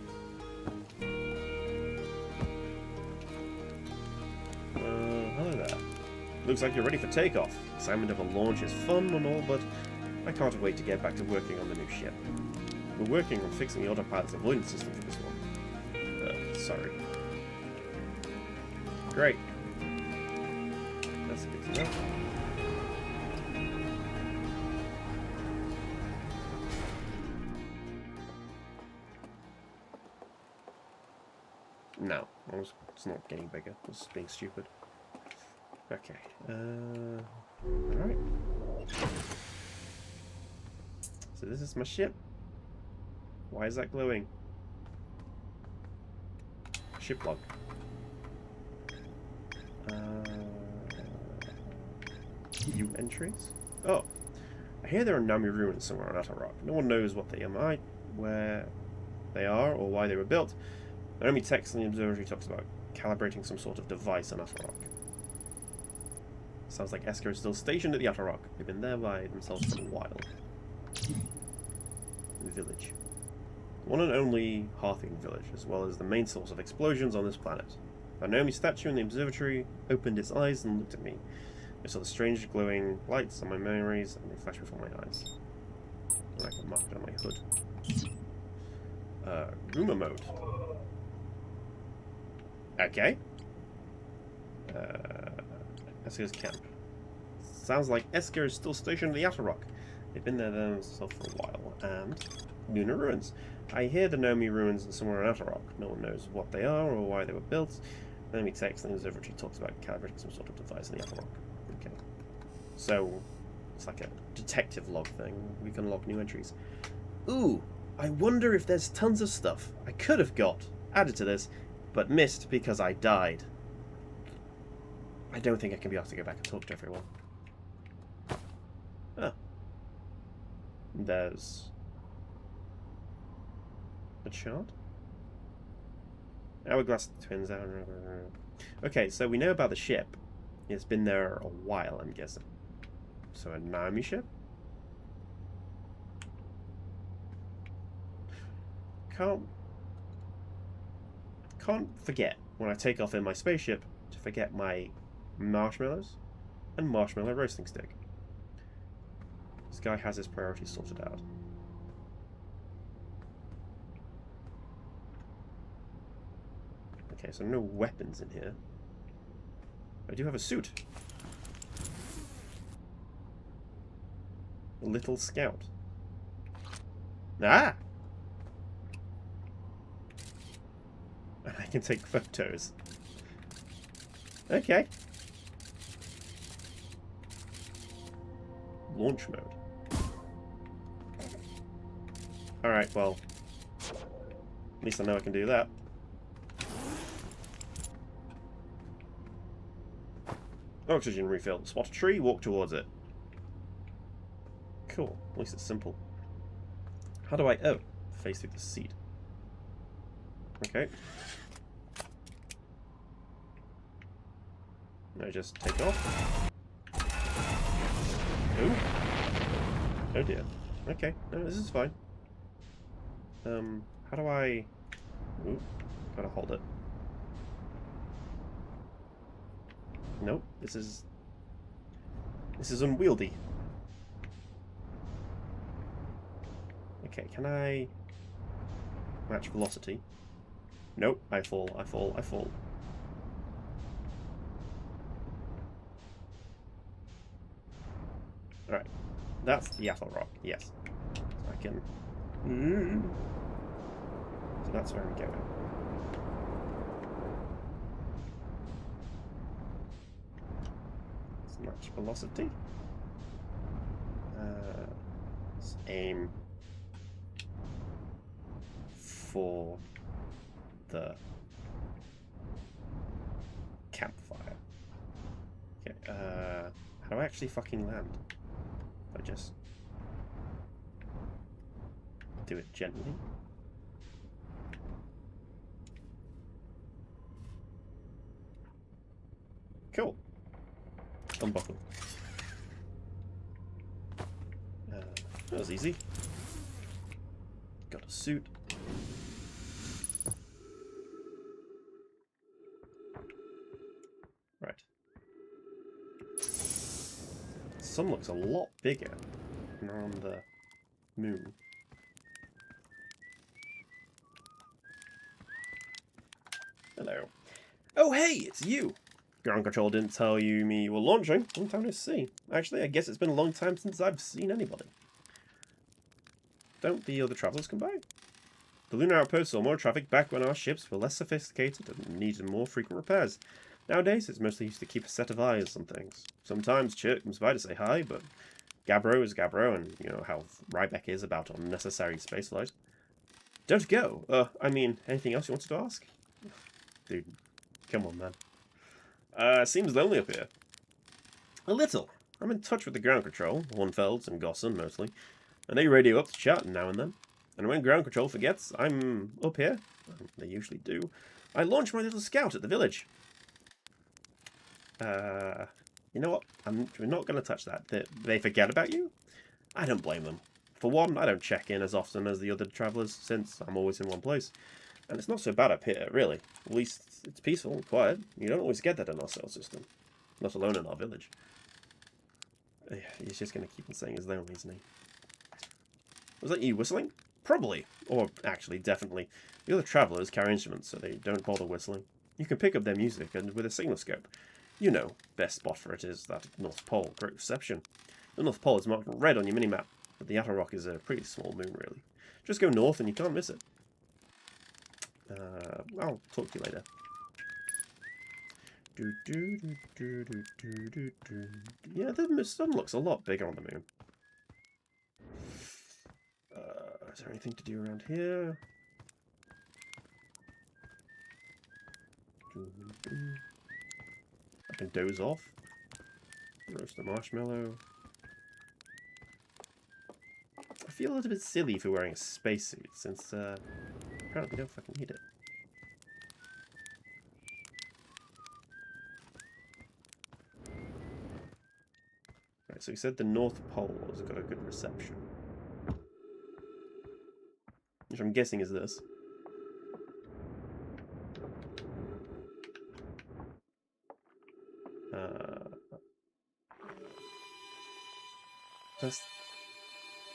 Hello there. Looks like you're ready for takeoff. Excitement of a launch is fun and all, but I can't wait to get back to working on the new ship. We're working on fixing the autopilot's avoidance system for this one. Sorry. Great. That's good to know. No, it's not getting bigger. It's being stupid. Okay. Alright. So this is my ship. Why is that glowing? Ship log. View entries? Oh. I hear there are Nami ruins somewhere on Attlerock. No one knows what they are, where they are, or why they were built. The only text in the observatory talks about calibrating some sort of device on Attlerock. Sounds like Esker is still stationed at the Outer Rock. They've been there by themselves for a while. The village. One and only Hearthing village, as well as the main source of explosions on this planet. The Naomi statue in the observatory opened its eyes and looked at me. I saw the strange glowing lights on my memories, and they flashed before my eyes. And I can mark it on my hood. Rumor mode. Okay. Esker's camp. Sounds like Esker is still stationed at the Outer Rock. They've been there themselves for a while. And lunar ruins. I hear the Naomi ruins are somewhere on Outer Rock. No one knows what they are or why they were built. Enemy text in the observatory talks about calibrating some sort of device in the Outer Rock. Okay. So, it's like a detective log thing. We can log new entries. Ooh, I wonder if there's tons of stuff I could have got added to this, but missed because I died. I don't think I can be asked to go back and talk to everyone. Ah. There's a chart? Hourglass twins. Okay, so we know about the ship. It's been there a while, I'm guessing. So a Naomi ship? Can't forget when I take off in my spaceship to forget my marshmallows and marshmallow roasting stick. This guy has his priorities sorted out. Okay, so no weapons in here. I do have a suit. A little scout. Ah! And I can take photos. Okay. Launch mode. Alright, well. At least I know I can do that. Oxygen refill. Spot a tree, walk towards it. Cool. At least it's simple. How do I... Oh. Face through the seat. Okay. I just take off. Ooh. Oh dear. Okay. No, this is fine. How do I... Ooh. Gotta hold it. Nope. This is unwieldy. Okay, can I match velocity? Nope, I fall, I fall, I fall. Alright. That's the Outer Rock, yes. So I can... So that's where we're going. Let's match velocity. Let's aim for the campfire. Okay, how do I actually fucking land? I just do it gently. Cool. Unbuckle. That was easy. Got a suit. Right. The sun looks a lot bigger than on the moon. Hello. Oh hey, it's you! Ground control didn't tell me you were launching. Long time to see. Actually, I guess it's been a long time since I've seen anybody. Don't the other travelers come by? The lunar outpost saw more traffic back when our ships were less sophisticated and needed more frequent repairs. Nowadays, it's mostly used to keep a set of eyes on things. Sometimes Chirk comes by to say hi, but Gabbro is Gabbro, and you know how Rybeck is about unnecessary spaceflight. Don't go. I mean, anything else you wanted to ask? Dude, come on, man. Seems lonely up here. A little. I'm in touch with the ground control, Hornfelds and Gosson mostly, and they radio up to chat now and then. And when ground control forgets I'm up here, they usually do, I launch my little scout at the village. You know what? We're not going to touch that. They forget about you? I don't blame them. For one, I don't check in as often as the other travellers, since I'm always in one place. And it's not so bad up here, really. At least it's peaceful and quiet. You don't always get that in our cell system. Not alone in our village. He's just going to keep on saying his name, isn't he? Was that you whistling? Probably. Or, actually, definitely. The other travellers carry instruments, so they don't bother whistling. You can pick up their music and with a signal scope. You know, best spot for it is that North Pole. Great reception. The North Pole is marked red on your minimap, but the outer rock is a pretty small moon, really. Just go north and you can't miss it. I'll talk to you later. Yeah, the sun looks a lot bigger on the moon. Is there anything to do around here? I can doze off. Roast a marshmallow. I feel a little bit silly for wearing a spacesuit, since apparently we don't fucking need it. Right, so he said the North Pole has got a good reception. Which I'm guessing is this. Just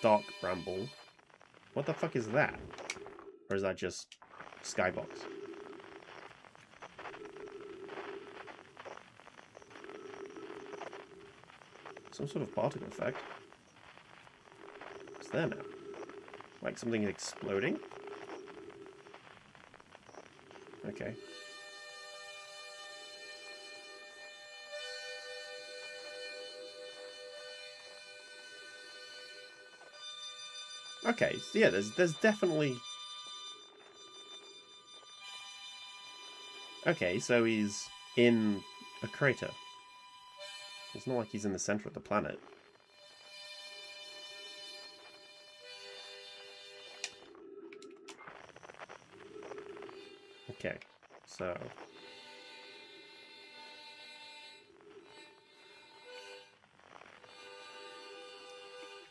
dark bramble. What the fuck is that? Or is that just skybox? Some sort of particle effect. What's there now? Like something exploding? Okay. Okay, so yeah, there's definitely... Okay, so he's in a crater. It's not like he's in the center of the planet. Okay, so...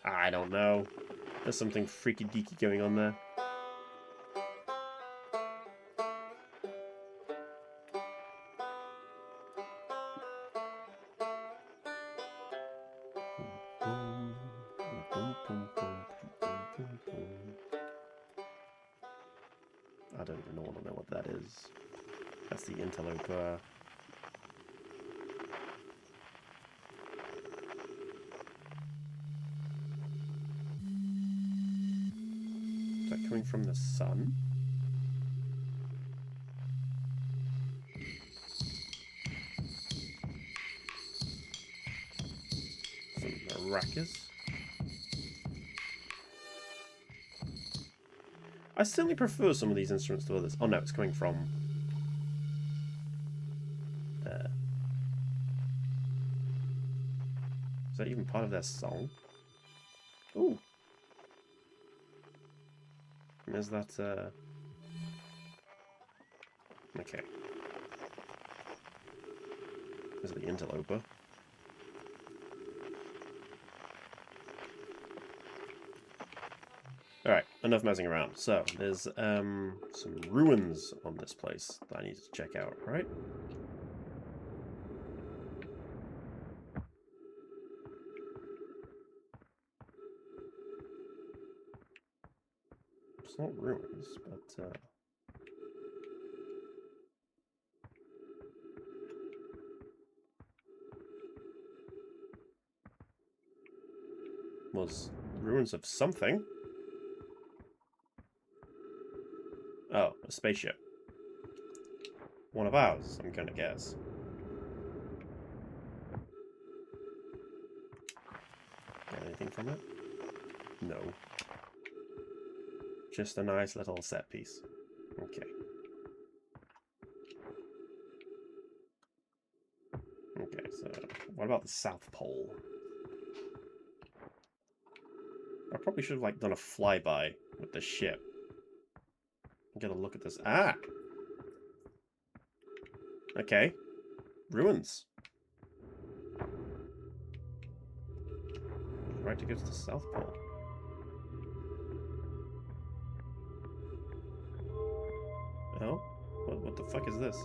I don't know. There's something freaky deaky going on there. I don't even want to know what that is. That's the interloper. Is that coming from the sun? Some maracas. I certainly prefer some of these instruments to others. Oh no, it's coming from there. Is that even part of their song? Ooh. Is that okay. Is it the interloper? Alright, enough messing around. So, there's some ruins on this place that I need to check out, right? It's not ruins, but was ruins of something. Oh, a spaceship. One of ours, I'm gonna guess. Get anything from it? No. Just a nice little set piece. Okay. Okay, so what about the South Pole? I probably should have like done a flyby with the ship. Get a look at this. Ah! Okay. Ruins. right to go to the South Pole. Oh? What the fuck is this?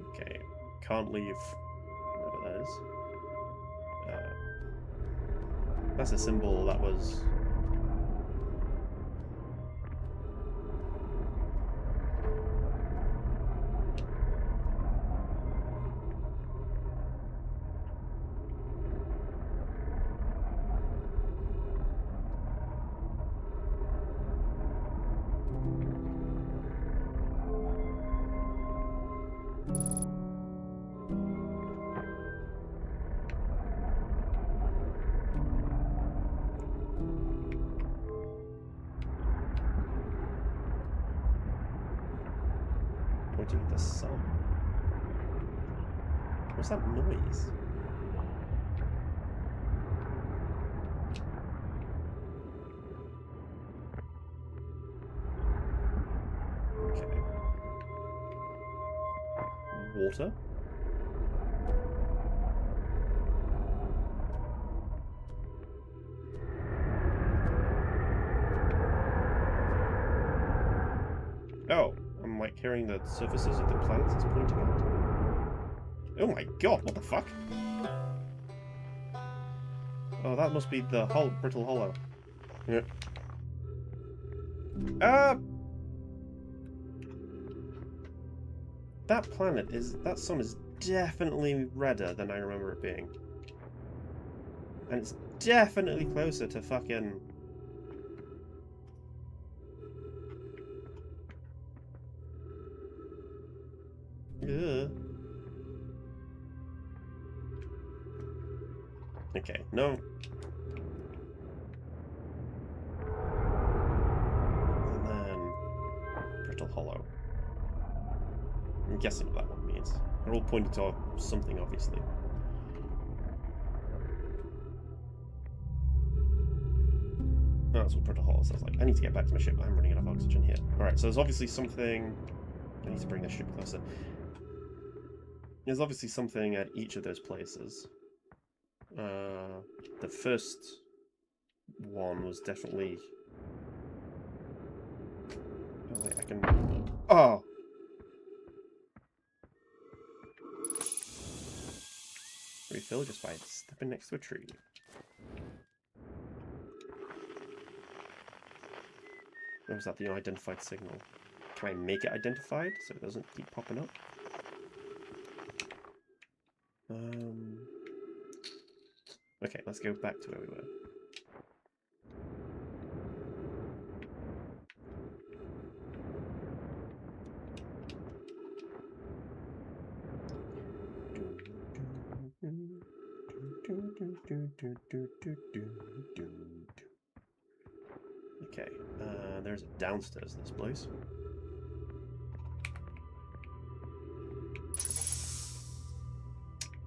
Okay, can't leave whatever that is. That's a symbol that was... pointing at the sun. What's that noise? Okay. Water? Oh, I'm like hearing the surfaces of the planets it's pointing at. Oh my god, what the fuck? Oh, that must be the brittle hollow. Yeah. That sun is definitely redder than I remember it being. And it's definitely closer to fucking... Ugh. Okay, no. And then... Brittle hollow. I'm guessing what that one means. They're all pointing to something, obviously. Oh, that's what brittle hollow sounds like. I need to get back to my ship. I'm running out of oxygen here. Alright, so there's obviously something... I need to bring this ship closer. There's obviously something at each of those places. The first one was definitely... Oh, wait, I can... Oh! Refill just by stepping next to a tree. Or is that the unidentified signal? Can I make it identified so it doesn't keep popping up? Okay, let's go back to where we were. Okay, there's a downstairs in this place.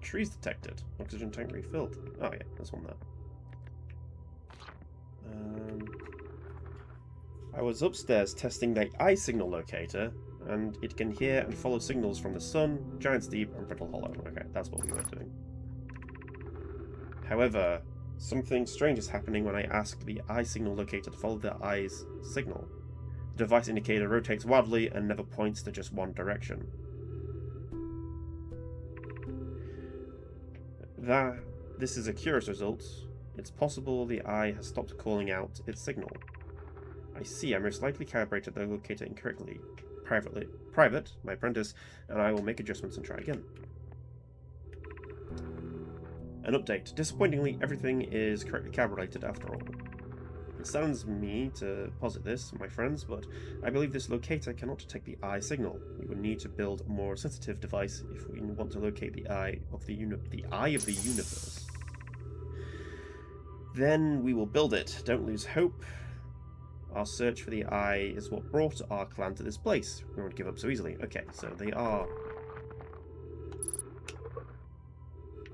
Trees detected. Oxygen tank refilled. Oh yeah, there's one there. I was upstairs testing the eye signal locator, and it can hear and follow signals from the sun, Giant's Deep, and Brittle Hollow. Okay, that's what we were doing. However, something strange is happening when I ask the eye signal locator to follow the eye's signal. The device indicator rotates wildly and never points to just one direction. This is a curious result. It's possible the eye has stopped calling out its signal. I see I most likely calibrated the locator incorrectly. Private, my apprentice, and I will make adjustments and try again. An update. Disappointingly, everything is correctly calibrated after all. It saddens me to posit this, my friends, but I believe this locator cannot detect the eye signal. We would need to build a more sensitive device if we want to locate the eye of the universe. Then we will build it. Don't lose hope. Our search for the eye is what brought our clan to this place. We won't give up so easily. Okay, so they are...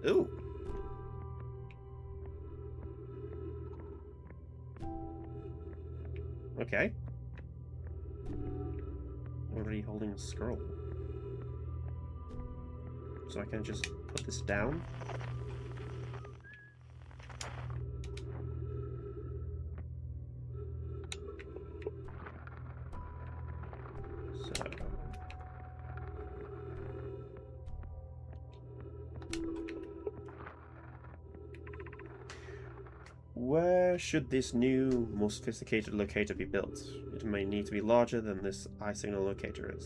Ooh! Okay. Already holding a scroll. so I can just put this down. So where should this new, more sophisticated locator be built? It may need to be larger than this eye signal locator is.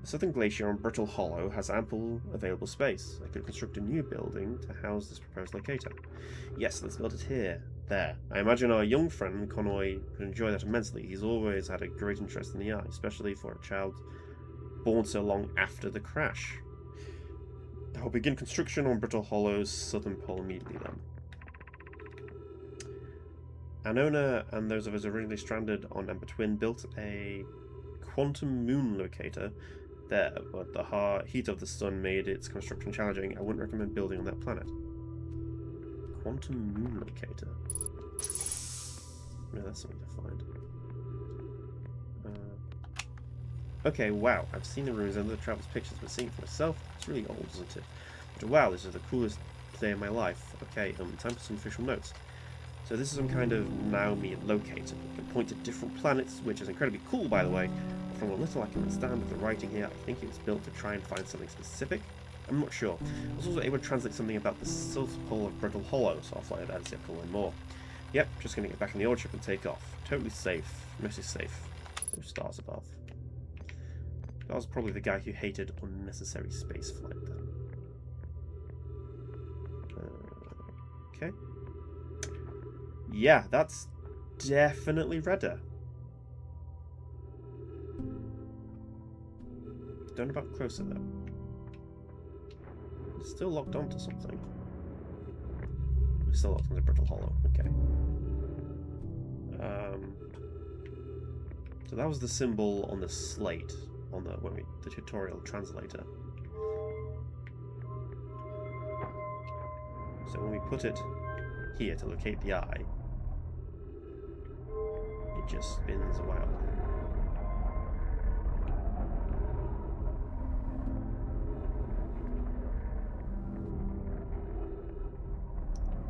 The southern glacier on Brittle Hollow has ample available space. I could construct a new building to house this proposed locator. Yes, let's build it here. There. I imagine our young friend Conroy would enjoy that immensely. He's always had a great interest in the eye, especially for a child born so long after the crash. I'll begin construction on Brittle Hollow's southern pole immediately then. Anona and those of us originally stranded on Ember Twin built a quantum moon locator there, but the heat of the sun made its construction challenging. I wouldn't recommend building on that planet. Quantum moon locator. No, that's something to find. Okay, wow. I've seen the ruins and the travel's pictures, but seeing it for myself, it's really old, isn't it? But wow, this is the coolest day of my life. Okay, time for some official notes. So this is some kind of Naomi locator. You can point to different planets, which is incredibly cool, by the way. From what little I can understand of the writing here, I think it was built to try and find something specific. I'm not sure. I was also able to translate something about the south pole of Brittle Hollow, so I'll fly that and see if I can learn more. Yep, just going to get back in the old ship and take off. Totally safe. Mostly safe. No stars above. That was probably the guy who hated unnecessary spaceflight then. Okay. Yeah, that's definitely redder. Don't about closer though. It's still locked onto something. It's still locked onto Brittle Hollow. Okay. So that was the symbol on the slate on the tutorial translator. So when we put it here to locate the eye, it just spins a while.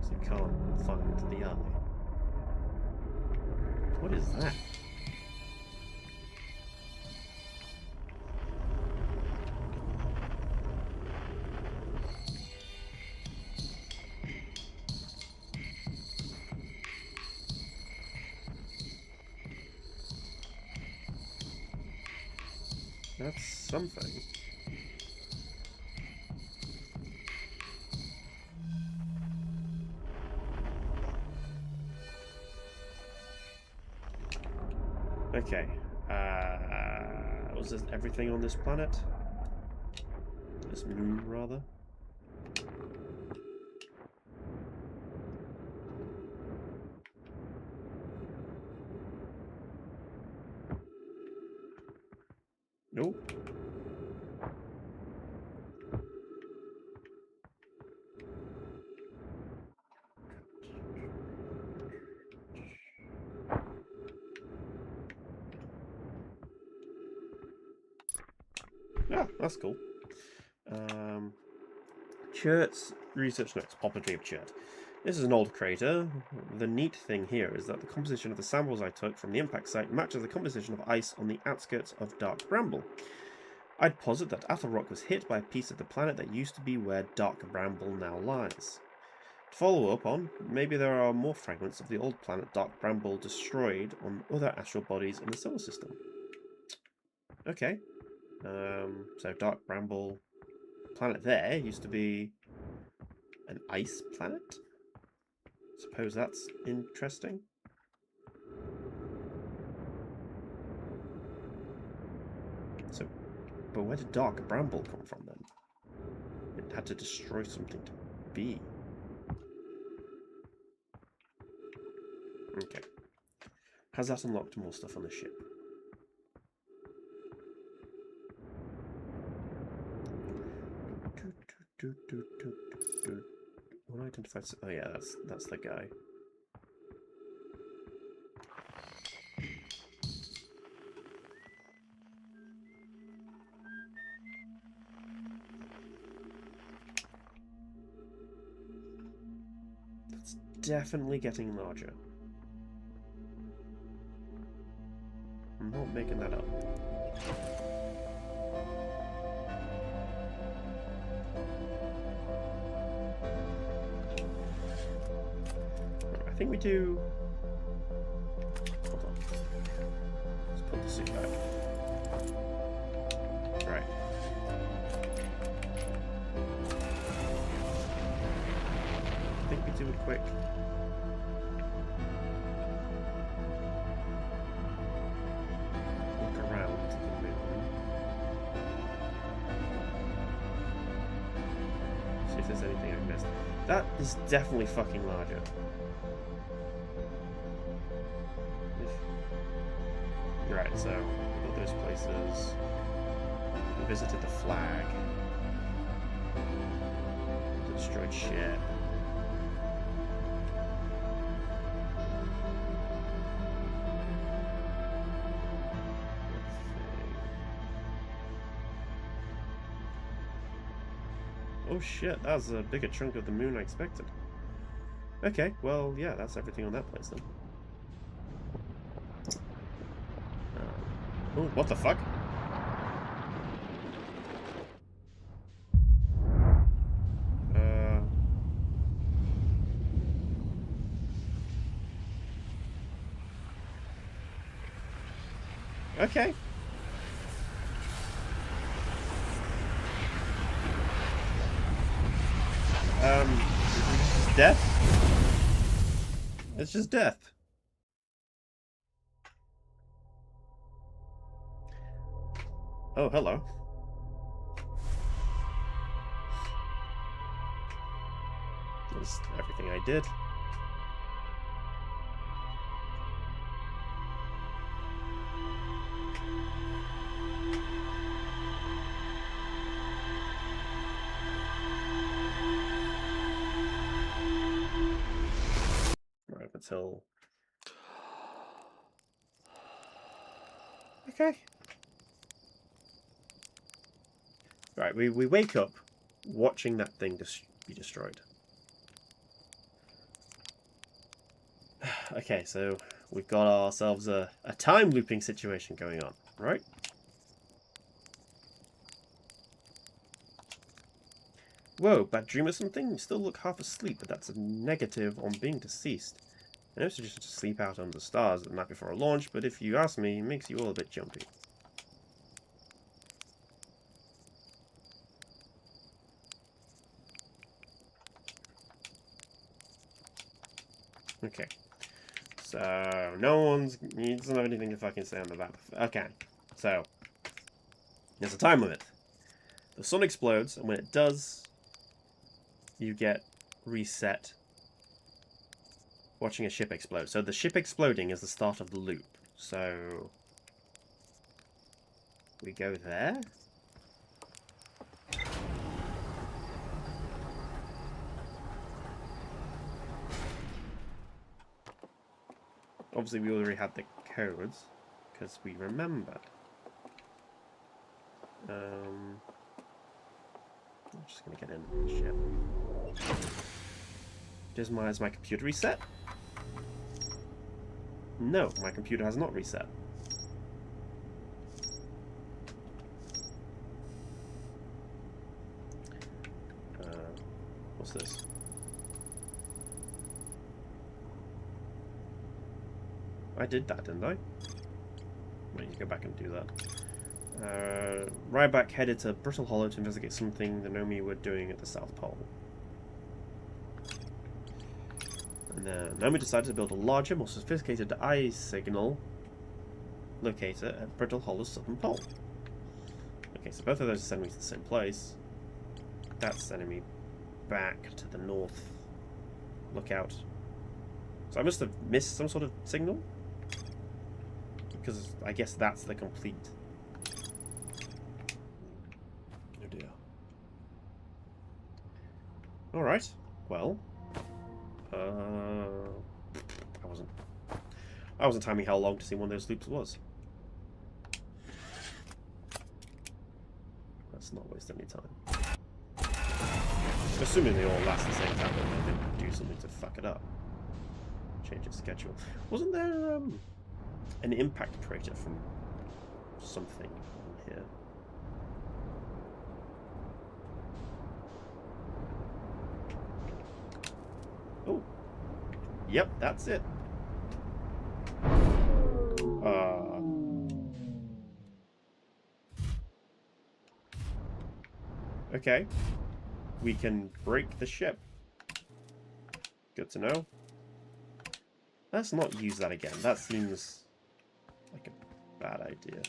So you can't find the eye. What is that? That's something. Okay. Was this everything on this planet? This moon, rather? Nope. Ah, that's cool. Chert's research notes, Poppetry of Chert. This is an old crater. The neat thing here is that the composition of the samples I took from the impact site matches the composition of ice on the outskirts of Dark Bramble. I'd posit that Athelrock was hit by a piece of the planet that used to be where Dark Bramble now lies. To follow up on, maybe there are more fragments of the old planet Dark Bramble destroyed on other astral bodies in the solar system. Okay. So Dark Bramble planet there used to be an ice planet? Suppose that's interesting. So, but where did Dark Bramble come from then? It had to destroy something to be. Okay. Has that unlocked more stuff on the ship? Unidentified. Oh yeah, that's the guy. It's definitely getting larger. I'm not making that up. I think we do... Hold on. Let's put the suit back. Right. I think we do it quick. Look around the moon. See if there's anything I missed. That is definitely fucking larger. Right, so we got those places. We visited the flag. The destroyed ship. Oh shit, that was a bigger chunk of the moon I expected. Okay, well, yeah, that's everything on that place then. Oh, what the fuck? Okay. It's just death? It's just death. Oh, hello. That's everything I did. Right, until... Okay. Right, we wake up watching that thing be destroyed. Okay, so we've got ourselves a time looping situation going on, right? Whoa, bad dream or something? You still look half asleep, but that's a negative on being deceased. I know suggestion to sleep out under the stars the night before a launch, but if you ask me, it makes you all a bit jumpy. Okay. So, he doesn't have anything to fucking say on the map. Okay. So, there's a time limit. The sun explodes, and when it does, you get reset watching a ship explode. So the ship exploding is the start of the loop. So, we go there? Obviously, we already had the codes, because we remembered. I'm just going to get in the ship. Is my computer reset? No, my computer has not reset. What's this? I did that, didn't I? I need to go back and do that. Ryback headed to Brittle Hollow to investigate something the Nomi were doing at the South Pole. And then Nomi decided to build a larger, more sophisticated eye signal locator at Brittle Hollow's southern pole. Okay, so both of those are sending me to the same place. That's sending me back to the north lookout. So I must have missed some sort of signal? Because I guess that's the complete... Oh dear. Alright, well... I wasn't timing how long to see one of those loops was. Let's not waste any time. Assuming they all last the same time, but they didn't do do something to fuck it up. Change its schedule. Wasn't there an impact crater from something on here? Oh. Yep, that's it. Okay. We can break the ship. Good to know. Let's not use that again. That seems like a bad idea.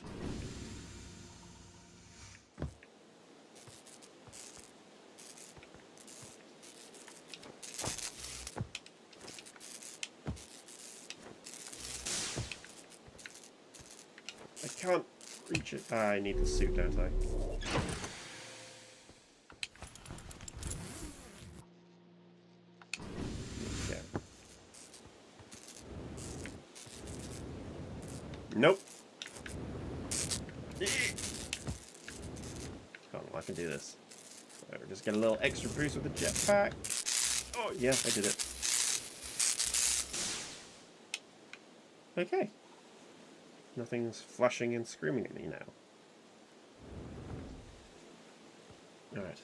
I can't reach it. Ah, I need the suit, don't I? Okay. Nope. Come on, I can do this. Right, we'll just get a little extra boost with the jetpack. Oh, yeah, I did it. Okay. Nothing's flashing and screaming at me now. Alright.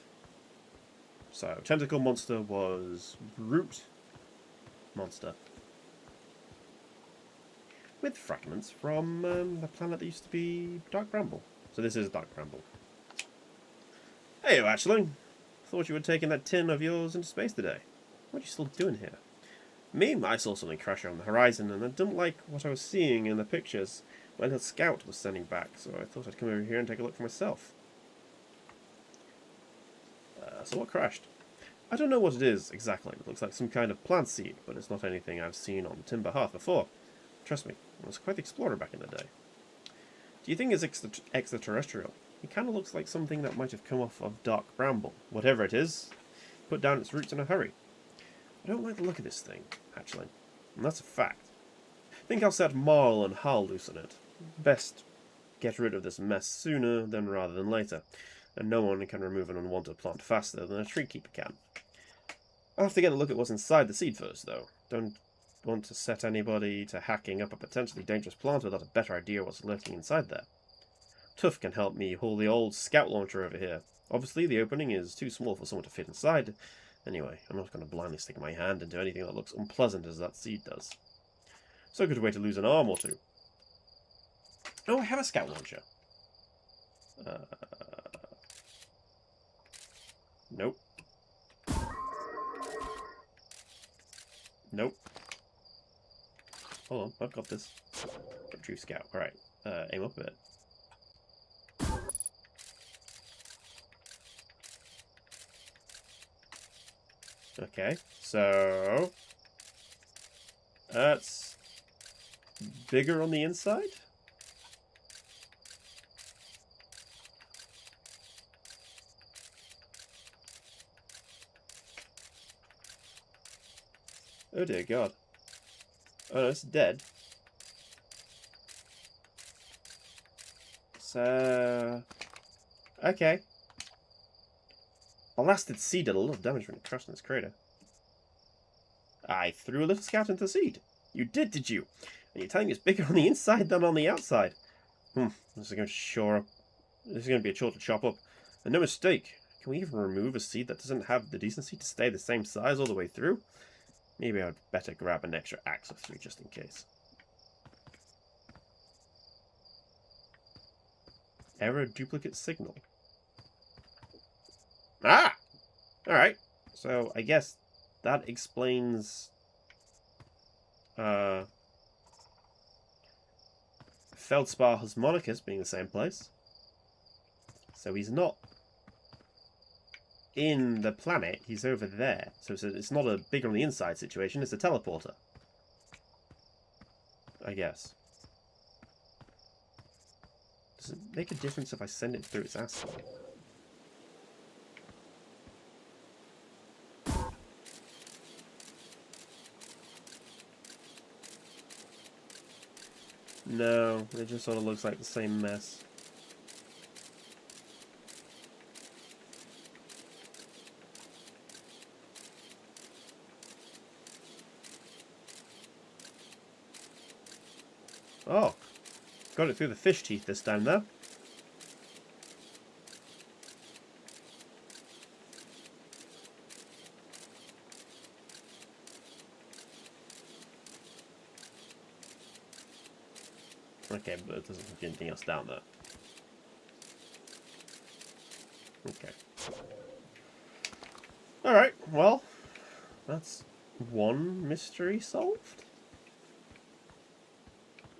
So, tentacle monster was root monster. With fragments from the planet that used to be Dark Bramble. So this is Dark Bramble. Hey, Ashling. Thought you were taking that tin of yours into space today. What are you still doing here? Me? I saw something crash on the horizon and I didn't like what I was seeing in the pictures my little scout was sending back, so I thought I'd come over here and take a look for myself. So what crashed? I don't know what it is exactly. It looks like some kind of plant seed, but it's not anything I've seen on Timber Hearth before. Trust me, I was quite the explorer back in the day. Do you think it's extraterrestrial? It kind of looks like something that might have come off of Dark Bramble. Whatever it is, put down its roots in a hurry. I don't like the look of this thing, actually, and that's a fact. I think I'll set Marl and Hal loose on it. Best get rid of this mess sooner than rather than later, and no one can remove an unwanted plant faster than a tree keeper can. I'll have to get a look at what's inside the seed first, though. Don't want to set anybody to hacking up a potentially dangerous plant without a better idea what's lurking inside there. Tuff can help me haul the old scout launcher over here. Obviously, the opening is too small for someone to fit inside. Anyway, I'm not going to blindly stick my hand into anything that looks unpleasant as that seed does. So good way to lose an arm or two. Oh, I have a scout launcher. Nope. Nope. Hold on, I've got this. Get true scout. Alright, aim up a bit. Okay, so that's bigger on the inside. Oh dear God. Oh no, it's dead. So okay. Blasted seed did a lot of damage when it crashed in its crater. I threw a little scout into the seed. You did you? And you're telling me it's bigger on the inside than on the outside? This is going to be a chore to chop up. And no mistake. Can we even remove a seed that doesn't have the decency to stay the same size all the way through? Maybe I'd better grab an extra axe or 3 just in case. Error duplicate signal. Ah! Alright. So, I guess that explains Feldspar Harmonicus being the same place. So he's not in the planet, he's over there. So it's not a bigger on the inside situation, it's a teleporter. I guess. Does it make a difference if I send it through its asshole? No, it just sort of looks like the same mess. Oh, got it through the fish teeth this time, though. Okay, but it doesn't have anything else down there. Okay. Alright, well, that's one mystery solved,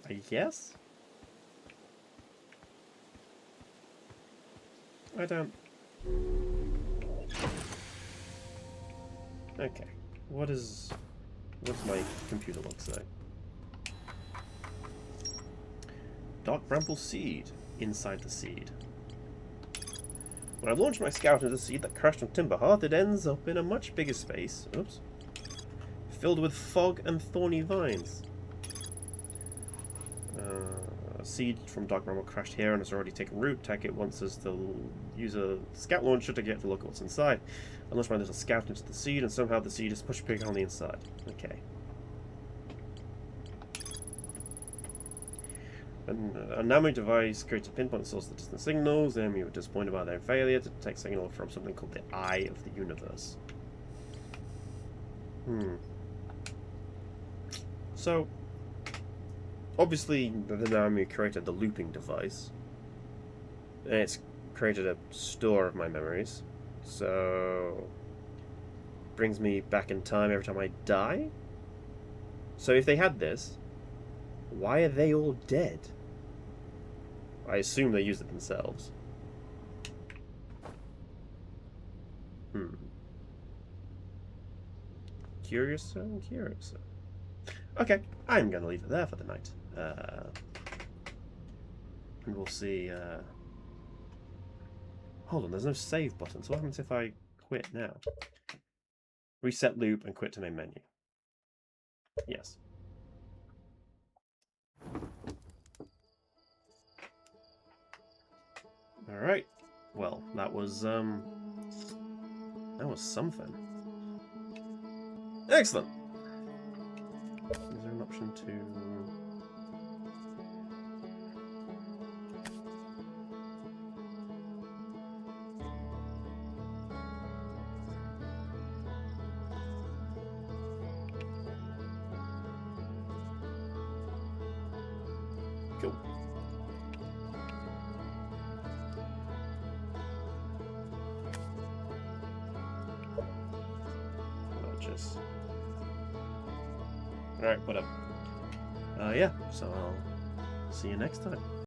I guess? I don't... Okay. What's my computer log say? Dark bramble seed. Inside the seed. When I launch my scout into the seed that crashed on Timber Hearth, it ends up in a much bigger space. Oops. Filled with fog and thorny vines. A seed from Dark Bramble crashed here and has already taken root. Tackett wants us to use a scout launcher to get to look at what's inside. I launch my little scout into the seed and somehow the seed is pushed bigger on the inside. Okay. A Namu device creates a pinpoint source of distant signals. The enemy were disappointed by their failure to detect signal from something called the Eye of the Universe. So, obviously, the Namu created the looping device. And it's created a store of my memories. So, brings me back in time every time I die? So if they had this, why are they all dead? I assume they used it themselves. Curious and curious. Okay, I'm going to leave it there for the night. And we'll see... Hold on, there's no save button, so what happens if I quit now? Reset loop and quit to main menu. Yes. Alright. Well, that was something. Excellent! Is there an option to... Cool. Purchase. Alright, whatever. Yeah, so I'll see you next time.